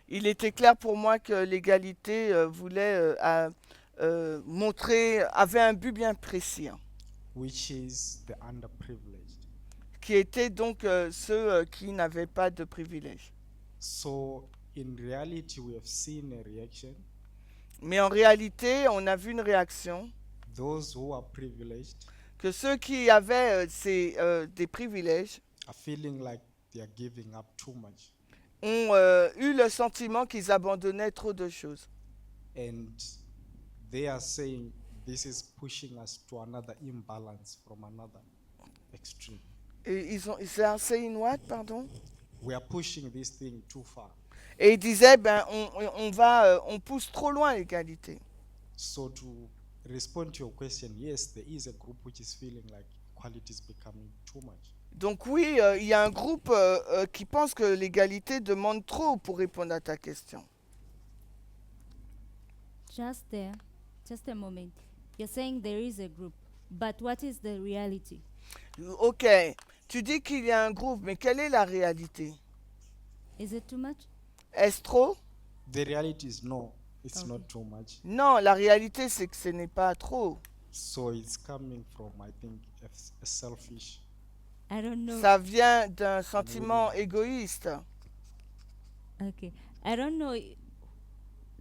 il était clair pour moi que l'égalité voulait avait un but bien précis, hein, Which is the underprivileged. qui était donc ceux qui n'avaient pas de privilèges. So, in reality, we have seen a reaction. Mais en réalité, on a vu une réaction Those who are privileged que ceux qui avaient des privilèges are feeling like they are giving up too much. ont eu le sentiment qu'ils abandonnaient trop de choses. And they are saying this is pushing us to another imbalance from another extreme. Et ils are saying what, pardon? We are pushing this thing too far. Et ils disaient, on pousse trop loin l'égalité. So to respond to your question, yes, there is a group which is feeling like equality is becoming too much. Donc oui, il y a un groupe qui pense que l'égalité demande trop pour répondre à ta question. Just a moment. You're saying there is a group, but what is the reality? Ok, tu dis qu'il y a un groupe, mais quelle est la réalité? Is it too much? Est-ce trop? The reality is no, it's Okay. not too much. Non, la réalité c'est que ce n'est pas trop. So it's coming from, I think, a selfish. I don't know. Ça vient d'un sentiment égoïste. Okay. I don't know.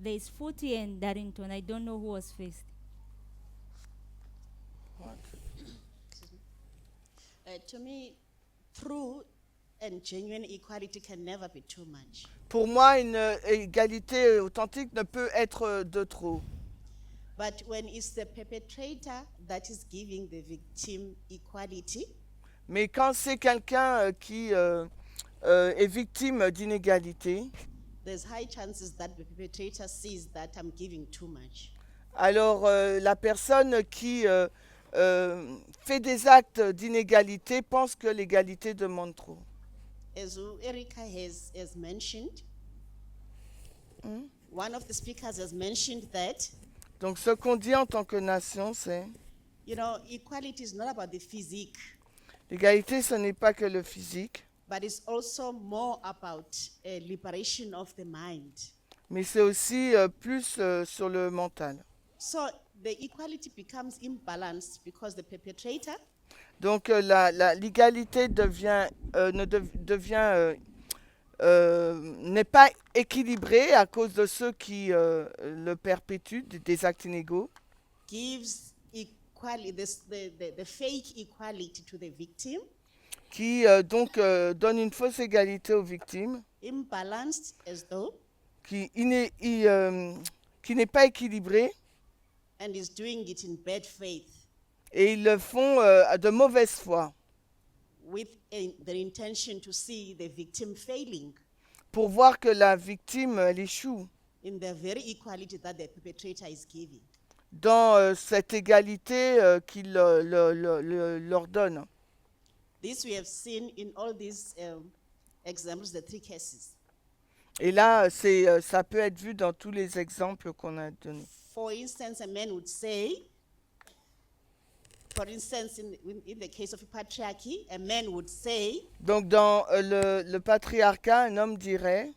There's Footy and Darrington. I don't know who was first. To me, true and genuine equality can never be too much. Pour moi, une égalité authentique ne peut être de trop. But when it's the perpetrator that is giving the victim equality, Mais quand c'est quelqu'un qui est victime d'inégalité, there's high chances that the perpetrator sees that I'm giving too much. alors la personne qui fait des actes d'inégalité pense que l'égalité demande trop. As Erica has mentioned, one of the speakers has mentioned that, Donc ce qu'on dit en tant que nation, c'est you know, equality is not about the physique, l'égalité, ce n'est pas que le physique, but it's also more about liberation of the mind. mais c'est aussi plus sur le mental. So the equality becomes imbalanced because the perpetrator Donc l'égalité n'est pas équilibrée à cause de ceux qui le perpétuent, des actes inégaux, gives equality, the fake equality to the victim, qui donc donne une fausse égalité aux victimes, imbalanced as though, qui n'est pas équilibrée, and is doing it in bad faith et ils le font de mauvaise foi with the intention to see the victim failing pour voir que la victime elle échoue in the very equality that the perpetrator is giving. dans cette égalité qu'il leur donne. This we have seen in all these examples, the three cases. Et là, ça peut être vu dans tous les exemples qu'on a donnés. For instance, a man would say, For instance, in the case of patriarchy, a man would say, Donc dans le patriarcat, un homme dirait,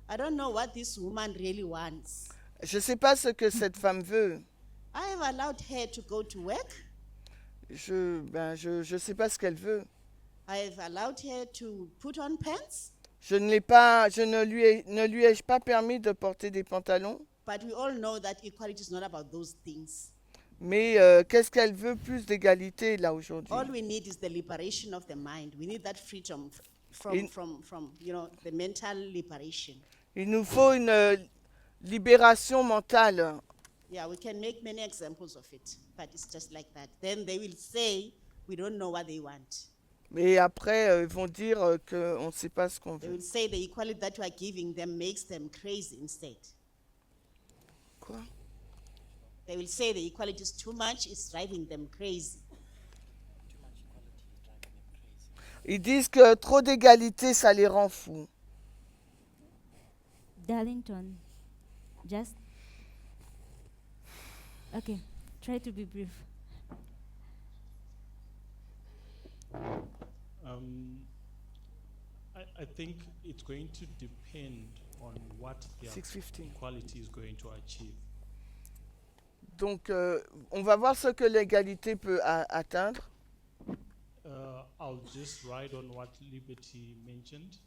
I don't know what this woman really wants. je ne sais pas ce que cette femme veut. I have allowed her to go to work. Je sais pas ce qu'elle veut. I have allowed her to put on pants. Je ne lui ai pas permis de porter des pantalons. But we all know that equality is not about those things. Mais qu'est-ce qu'elle veut? Plus d'égalité là aujourd'hui. All we need is the liberation of the mind. We need that freedom In- from the mental liberation. Il nous faut une libération mentale. Yeah, we can make many examples of it, but it's just like that. Then they will say, we don't know what they want. Mais après, ils vont dire qu'on ne sait pas ce qu'on They veut. will say the equality that you are giving them makes them crazy instead. Quoi? They will say the equality is too much, it's driving them crazy. Ils disent que trop d'égalité, ça les rend fous. Darlington, just. Okay, try to be brief. I think it's going to depend on what the 6:15. equality is going to achieve. Donc, on va voir ce que l'égalité peut atteindre. I'll just ride on what Liberty mentioned.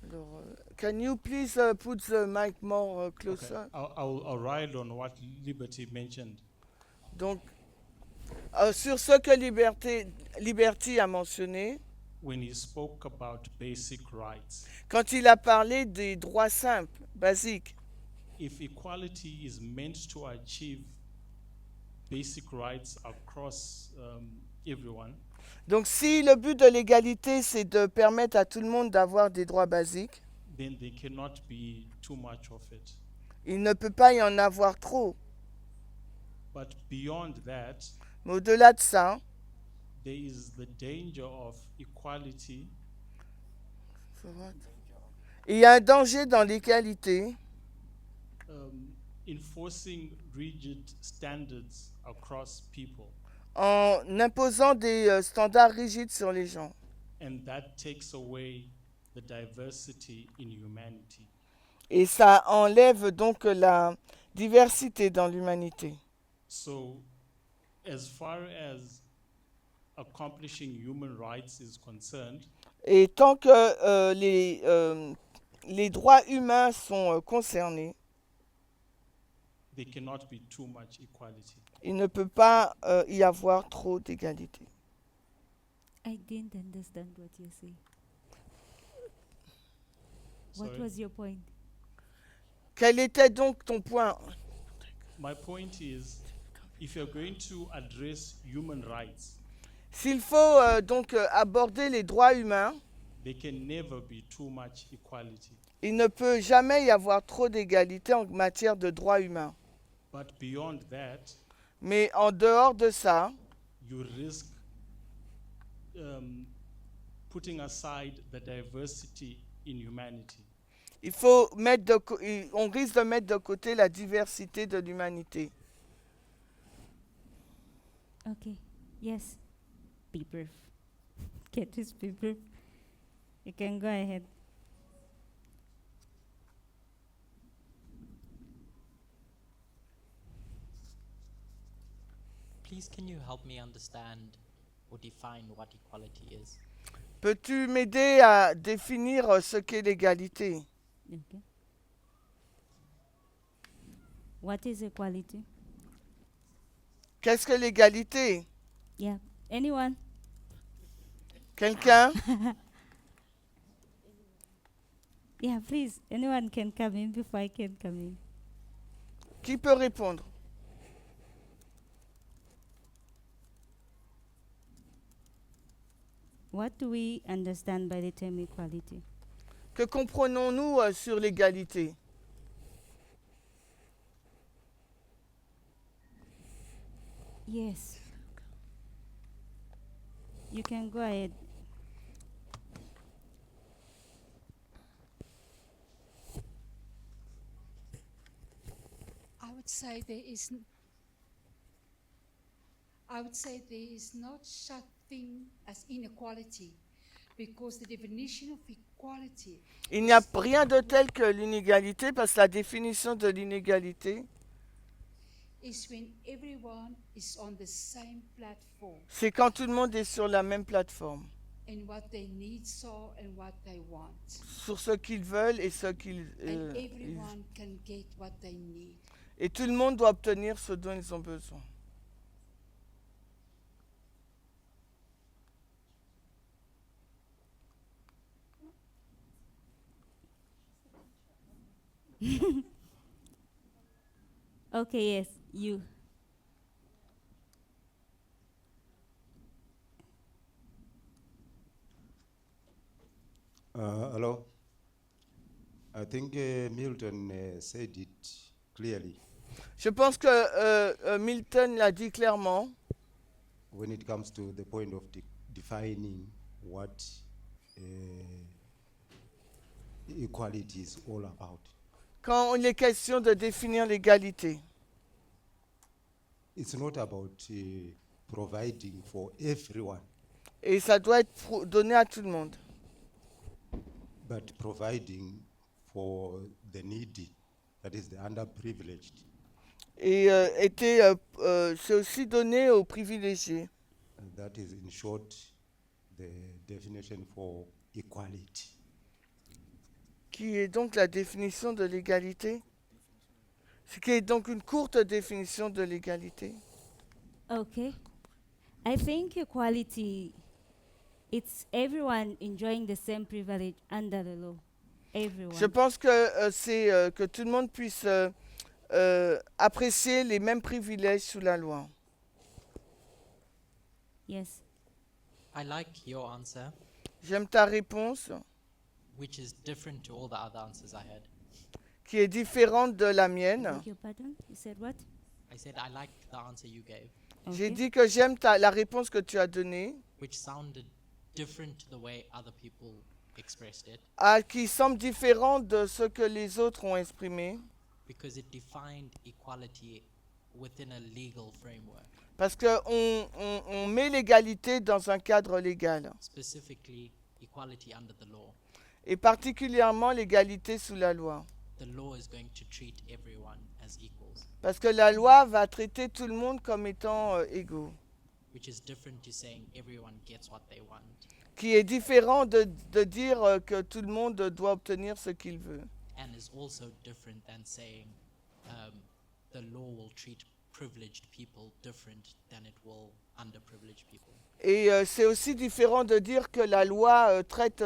Alors, can you please put the mic more closer? Okay. I'll ride on what Liberty mentioned. Donc, sur ce que Liberty a mentionné, When he spoke about basic rights, quand il a parlé des droits simples, basiques, if equality is meant to achieve basic rights across everyone, donc si le but de l'égalité, c'est de permettre à tout le monde d'avoir des droits basiques, then there cannot be too much of it. il ne peut pas y en avoir trop. But beyond that, Mais au-delà de ça, there is the danger of equality il y a un danger dans l'égalité enforcing rigid standards across people, en imposant des standards rigides sur les gens. and that takes away the diversity in humanity. Et ça enlève donc la diversité dans l'humanité. So, as far as accomplishing human rights is concerned, Et tant que les droits humains sont concernés, there cannot be too much equality. il ne peut pas y avoir trop d'égalité. I didn't understand what you say. What Sorry? was your point? Quel était donc ton point? My point is, if you're going to address human rights, S'il faut donc aborder les droits humains, there can never be too much equality. il ne peut jamais y avoir trop d'égalité en matière de droits humains. But beyond that, Mais en dehors de ça, you risk putting aside the diversity in humanity. il faut on risque de mettre de côté la diversité de l'humanité. Okay, yes. Be brief. Get this, be brief. You can go ahead. Please, can you help me understand or define what equality is? Peux-tu m'aider à définir ce qu'est l'égalité? Okay. What is equality? Qu'est-ce que l'égalité? Yeah. Anyone? Quelqu'un? Yeah, please. Anyone can come in before I can come in. Qui peut répondre? What do we understand by the term equality? Que comprenons-nous sur l'égalité? Yes. You can go ahead. I would say there is I would say there is not such thing as inequality, because the definition of equality Il n'y a rien de tel que l'inégalité, parce que la définition de l'inégalité, is when everyone is on the same platform c'est quand tout le monde est sur la même plateforme, and what their needs are and what they want. sur ce qu'ils veulent et ce qu'ils... And everyone can get what they need. et tout le monde doit obtenir ce dont ils ont besoin. Okay, yes, you. Hello. I think Milton said it clearly. Je pense que Milton l'a dit clairement. When it comes to the point of defining what equality is all about. Quand il est question de définir l'égalité, It's not about providing for everyone, et ça doit être donné à tout le monde, but providing for the needy, that is the underprivileged. et c'est aussi donné aux privilégiés. And that is in short the definition for equality. Qui est donc la définition de l'égalité? Ce qui est donc une courte définition de l'égalité. Okay. I think equality, it's everyone enjoying the same privilege under the law. Everyone. Je pense que c'est que tout le monde puisse apprécier les mêmes privilèges sous la loi. Yes. I like your answer, J'aime ta réponse, which is different to all the other answers I had. qui est différente de la mienne. Beg your pardon? You said what? I said I like the answer you gave, J'ai Okay. dit que j'aime la réponse que tu as donnée, which sounded different to the way other people expressed it, qui semble différente de ce que les autres ont exprimé, because it defined equality within a legal framework, parce qu'on met l'égalité dans un cadre légal, specifically equality under the law. et particulièrement l'égalité sous la loi. The law is going to treat everyone as equals, Parce que la loi va traiter tout le monde comme étant égaux, which is different to saying everyone gets what they want, qui est différent de dire que tout le monde doit obtenir ce qu'il veut. and is also different than saying the law will treat privileged people different than it will underprivileged people. Et c'est aussi différent de dire que la loi traite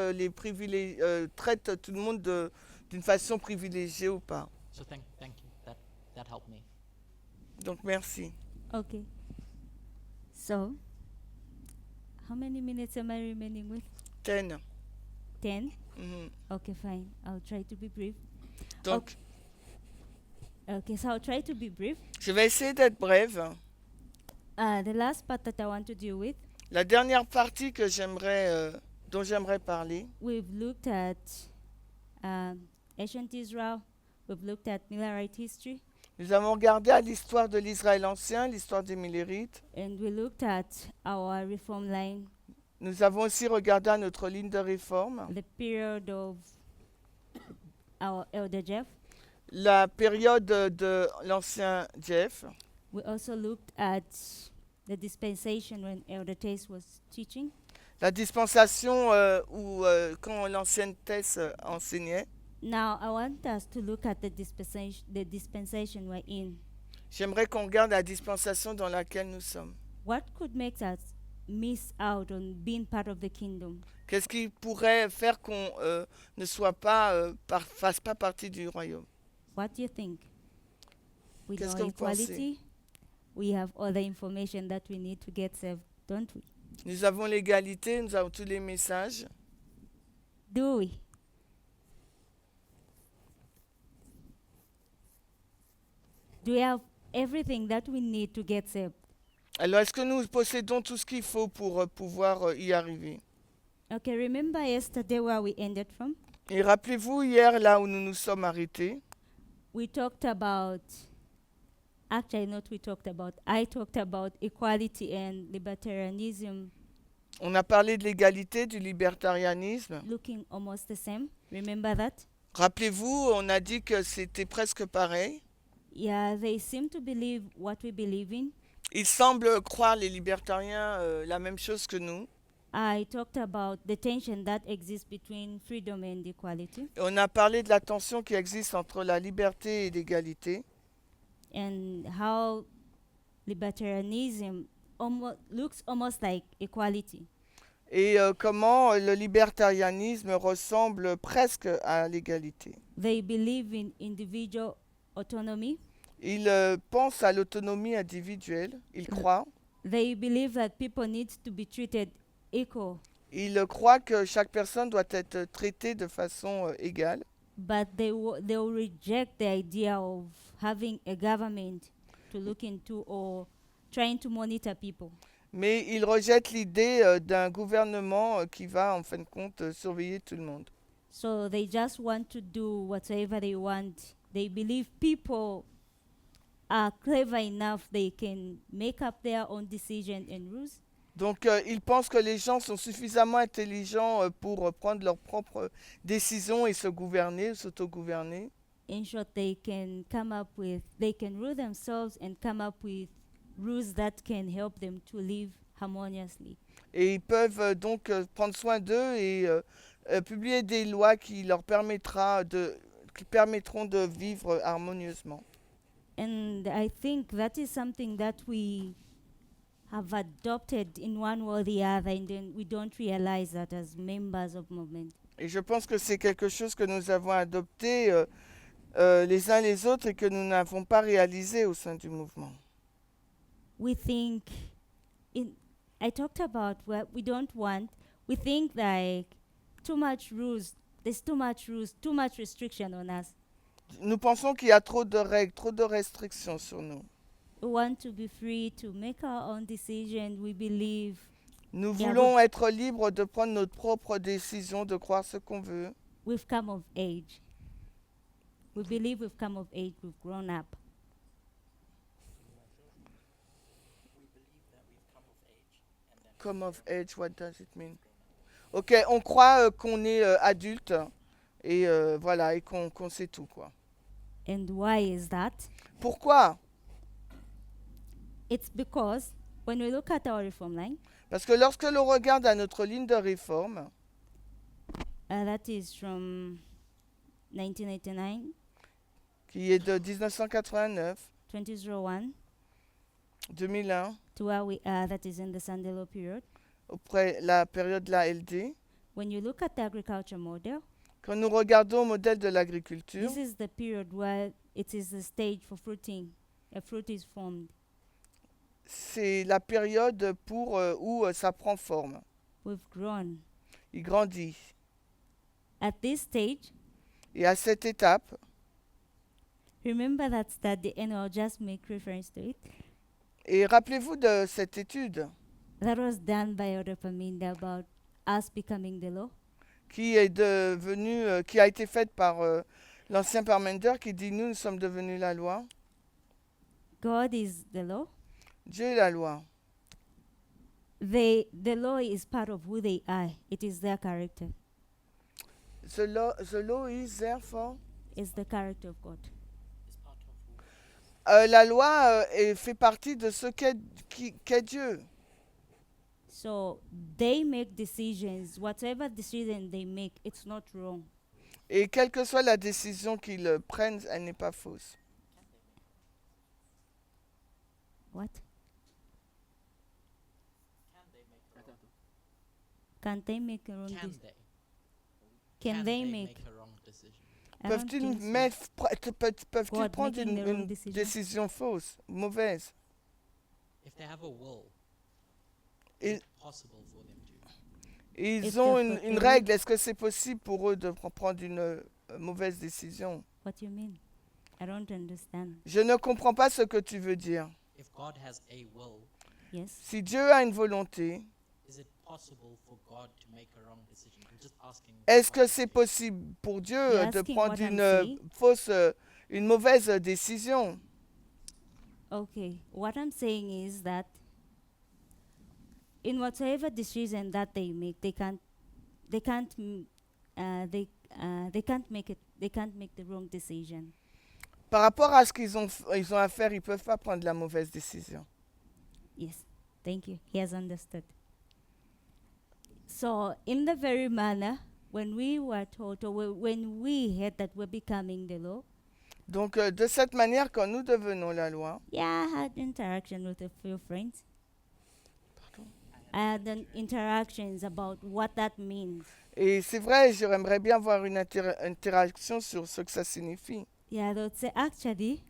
traite tout le monde d'une façon privilégiée ou pas. So thank you. That helped me. Donc merci. Okay. So, how many minutes am I remaining with? 10. 10? Mhm. Okay, fine. I'll try to be brief. Donc, Okay, so I'll try to be brief. je vais essayer d'être brève. The last part that I want to deal with, La dernière partie que dont j'aimerais parler, we've looked at ancient Israel, we've looked at Millerite history, nous avons regardé à l'histoire de l'Israël ancien, l'histoire des Millérites. and we looked at our reform line, Nous avons aussi regardé à notre ligne de réforme, the period of our elder Jeff. la période de l'ancien Jeff. We also looked at the dispensation when Elder Tace was teaching. La dispensation où quand l'ancienne Thèse enseignait. Now I want us to look at the dispensation we're in. J'aimerais qu'on regarde la dispensation dans laquelle nous sommes. What could make us miss out on being part of the kingdom? Qu'est-ce qui pourrait faire qu'on ne soit pas, fasse pas partie du royaume? What do you think? With Qu'est-ce our que vous equality, we have all the information that we need to get saved, don't we? Nous avons l'égalité, nous avons tous les messages. Do we? Do we have everything that we need to get saved? Alors, est-ce que nous possédons tout ce qu'il faut pour pouvoir y arriver? Okay, remember yesterday where we ended from? Et rappelez-vous hier, là où nous nous sommes arrêtés, We talked about Actually, not we talked about. I talked about equality and libertarianism On a parlé de l'égalité, du libertarianisme. looking almost the same. Remember that? Rappelez-vous, on a dit que c'était presque pareil. Yeah, they seem to believe what we believe in. Ils semblent croire, les libertariens, la même chose que nous. I talked about the tension that exists between freedom and equality, On a parlé de la tension qui existe entre la liberté et l'égalité. and how libertarianism looks almost like equality. Et comment le libertarianisme ressemble presque à l'égalité. They believe in individual autonomy. Ils pensent à l'autonomie individuelle, ils croient. They believe that people need to be treated equal, Ils croient que chaque personne doit être traitée de façon égale. but they will reject the idea of having a government to look into or trying to monitor people. Mais ils rejettent l'idée d'un gouvernement qui va, en fin de compte, surveiller tout le monde. So they just want to do whatever they want. They believe people are clever enough they can make up their own decision and rules. Donc, ils pensent que les gens sont suffisamment intelligents pour prendre leurs propres décisions et se gouverner, s'autogouverner. In short, they can rule themselves and come up with rules that can help them to live harmoniously. Et ils peuvent donc prendre soin d'eux et publier des lois qui leur permettront de vivre harmonieusement. And I think that is something that we have adopted in one way or the other, and then we don't realize that as members of movement. Et je pense que c'est quelque chose que nous avons adopté les uns les autres et que nous n'avons pas réalisé au sein du mouvement. We think, I talked about what we don't want. We think like too much rules, there's too much rules, too much restriction on us. Nous pensons qu'il y a trop de règles, trop de restrictions sur nous. We want to be free to make our own decision. We believe. Nous Yeah, voulons être libres de prendre notre propre décision, de croire ce qu'on veut. We've come of age. We believe we've come of age. We've grown up. Come of age, what does it mean? Ok, on croit qu'on est adulte et voilà, et qu'on sait tout, quoi. And why is that? Pourquoi? It's because when we look at our reform line, Parce que lorsque l'on regarde à notre ligne de réforme, that is from 1989, qui est de 1989, 2001, 2001, to where we are, that is in the Sunday Law period. après la période de la LD, When you look at the agriculture model, quand nous regardons au modèle de l'agriculture, this is the period where it is the stage for fruiting. A fruit is formed. c'est la période où ça prend forme. We've grown. Il grandit. At this stage, Et à cette étape, remember that study, and I'll just make reference to it. et rappelez-vous de cette étude That was done by Elder Paminda about us becoming the law. qui a été faite par l'ancien Parmenter qui dit nous sommes devenus la loi. God is the law. Dieu est la loi. The law is part of who they are. It is their character. The law is therefore. It's the character of God. La loi fait partie de ce qu'est Dieu. So they make decisions. Whatever decision they make, it's not wrong. Et quelle que soit la décision qu'ils prennent, elle n'est pas fausse. What? Can they make a wrong Can decision? they? Can they make? a wrong decision? I don't Peuvent-ils think so. God prendre making the wrong une decision. décision fausse, mauvaise? If they have a will, Et- it's possible for them to. Ils If ont they've got une the règle. Est-ce que c'est possible pour eux de prendre une mauvaise décision? What you mean? I don't understand. Je ne comprends pas ce que tu veux dire. If God has a will, Yes. Si Dieu a une volonté, is it possible for God to make a wrong decision? I'm just asking. est-ce que c'est possible pour Dieu You're de asking prendre what I'm une saying? une mauvaise décision? Okay, what I'm saying is that in whatsoever decision that they make, they can't make the wrong decision. Par rapport à ce ils ont à faire, ils peuvent pas prendre la mauvaise décision. Yes, thank you. He has understood. So, in the very manner, when we were taught, or when we heard that we're becoming the law, Donc, de cette manière, quand nous devenons la loi, yeah, I had interaction with a few friends. I had an interactions about what that means. et c'est vrai, j'aimerais bien avoir une interaction sur ce que ça signifie. Yeah, they would say, actually,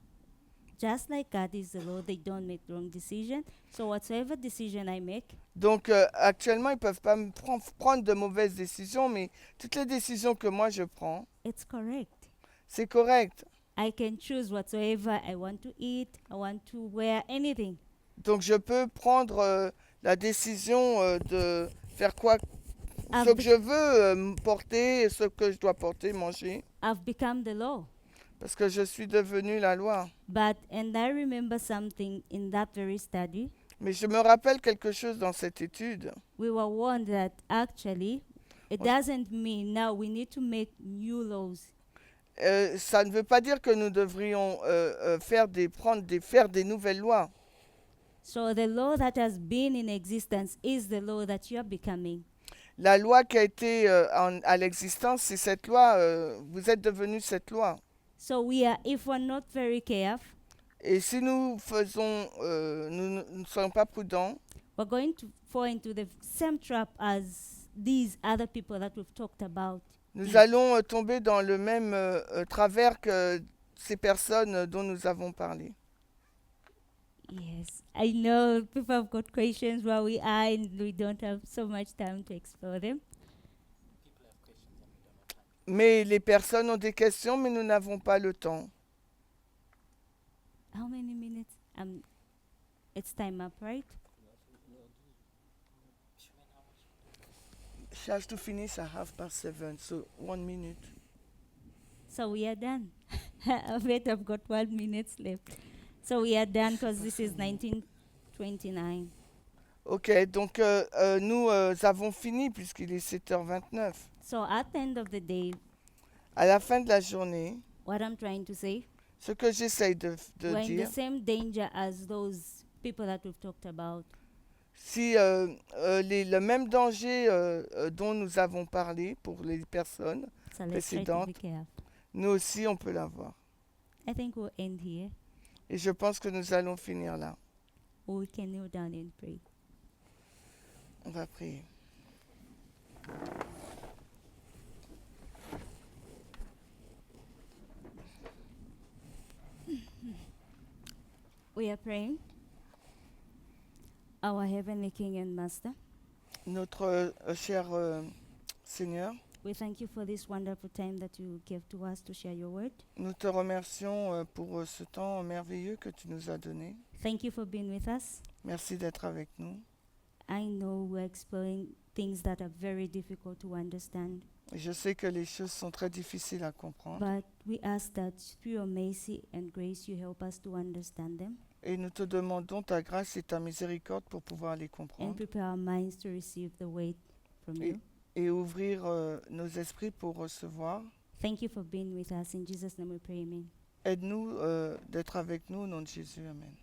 just like God is the law, they don't make wrong decision. So whatsoever decision I make, Donc, actuellement, ils peuvent pas me prendre de mauvaises décisions, mais toutes les décisions que moi je prends, it's correct. c'est correct. I can choose whatsoever I want to eat, I want to wear, anything. Donc, je peux prendre la décision de faire quoi, ce que je veux porter, ce que je dois porter, manger, I've become the law. parce que je suis devenu la loi. And I remember something in that very study. Mais je me rappelle quelque chose dans cette étude. We were warned that actually, it doesn't mean now we need to make new laws. Ça ne veut pas dire que nous devrions faire des nouvelles lois. So the law that has been in existence is the law that you are becoming. La loi qui a été à l'existence, c'est cette loi. Vous êtes devenu cette loi. So if we're not very careful, et si nous ne sommes pas prudents, we're going to fall into the same trap as these other people that we've talked about. Nous allons tomber dans le même travers que ces personnes dont nous avons parlé. Yes, I know people have got questions where we are and we don't have so much time to explore them. Mais les personnes ont des questions, mais nous n'avons pas le temps. How many minutes? It's time up, right? She has to finish at 7:30, so 1 minute. So we are done. I bet I've got 1 minute left. So we are done because this is 1929. Ok, donc nous avons fini puisqu'il est 7h29. So at the end of the day, à la fin de la journée, what I'm trying to say, ce que j'essaye de we're in dire, the same danger as those people that we've talked about. si le même danger dont nous avons parlé pour les personnes So let's try to be précédentes, careful. nous aussi on peut l'avoir. I think we'll end here, Et je pense que nous allons finir là. or we can kneel down and pray. On va prier. We are praying. Our Heavenly King and Master, Notre cher Seigneur, we thank you for this wonderful time that you gave to us to share your word. nous te remercions pour ce temps merveilleux que tu nous as donné. Thank you for being with us. Merci d'être avec nous. I know we're exploring things that are very difficult to understand, Je sais que les choses sont très difficiles à comprendre. but we ask that through your mercy and grace you help us to understand them Et nous te demandons ta grâce et ta miséricorde pour pouvoir les and comprendre. prepare our minds to receive the word from you. Et ouvrir nos esprits pour recevoir. Thank you for being with us. In Jesus' name we pray, amen. Aide-nous d'être avec nous au nom de Jésus. Amen.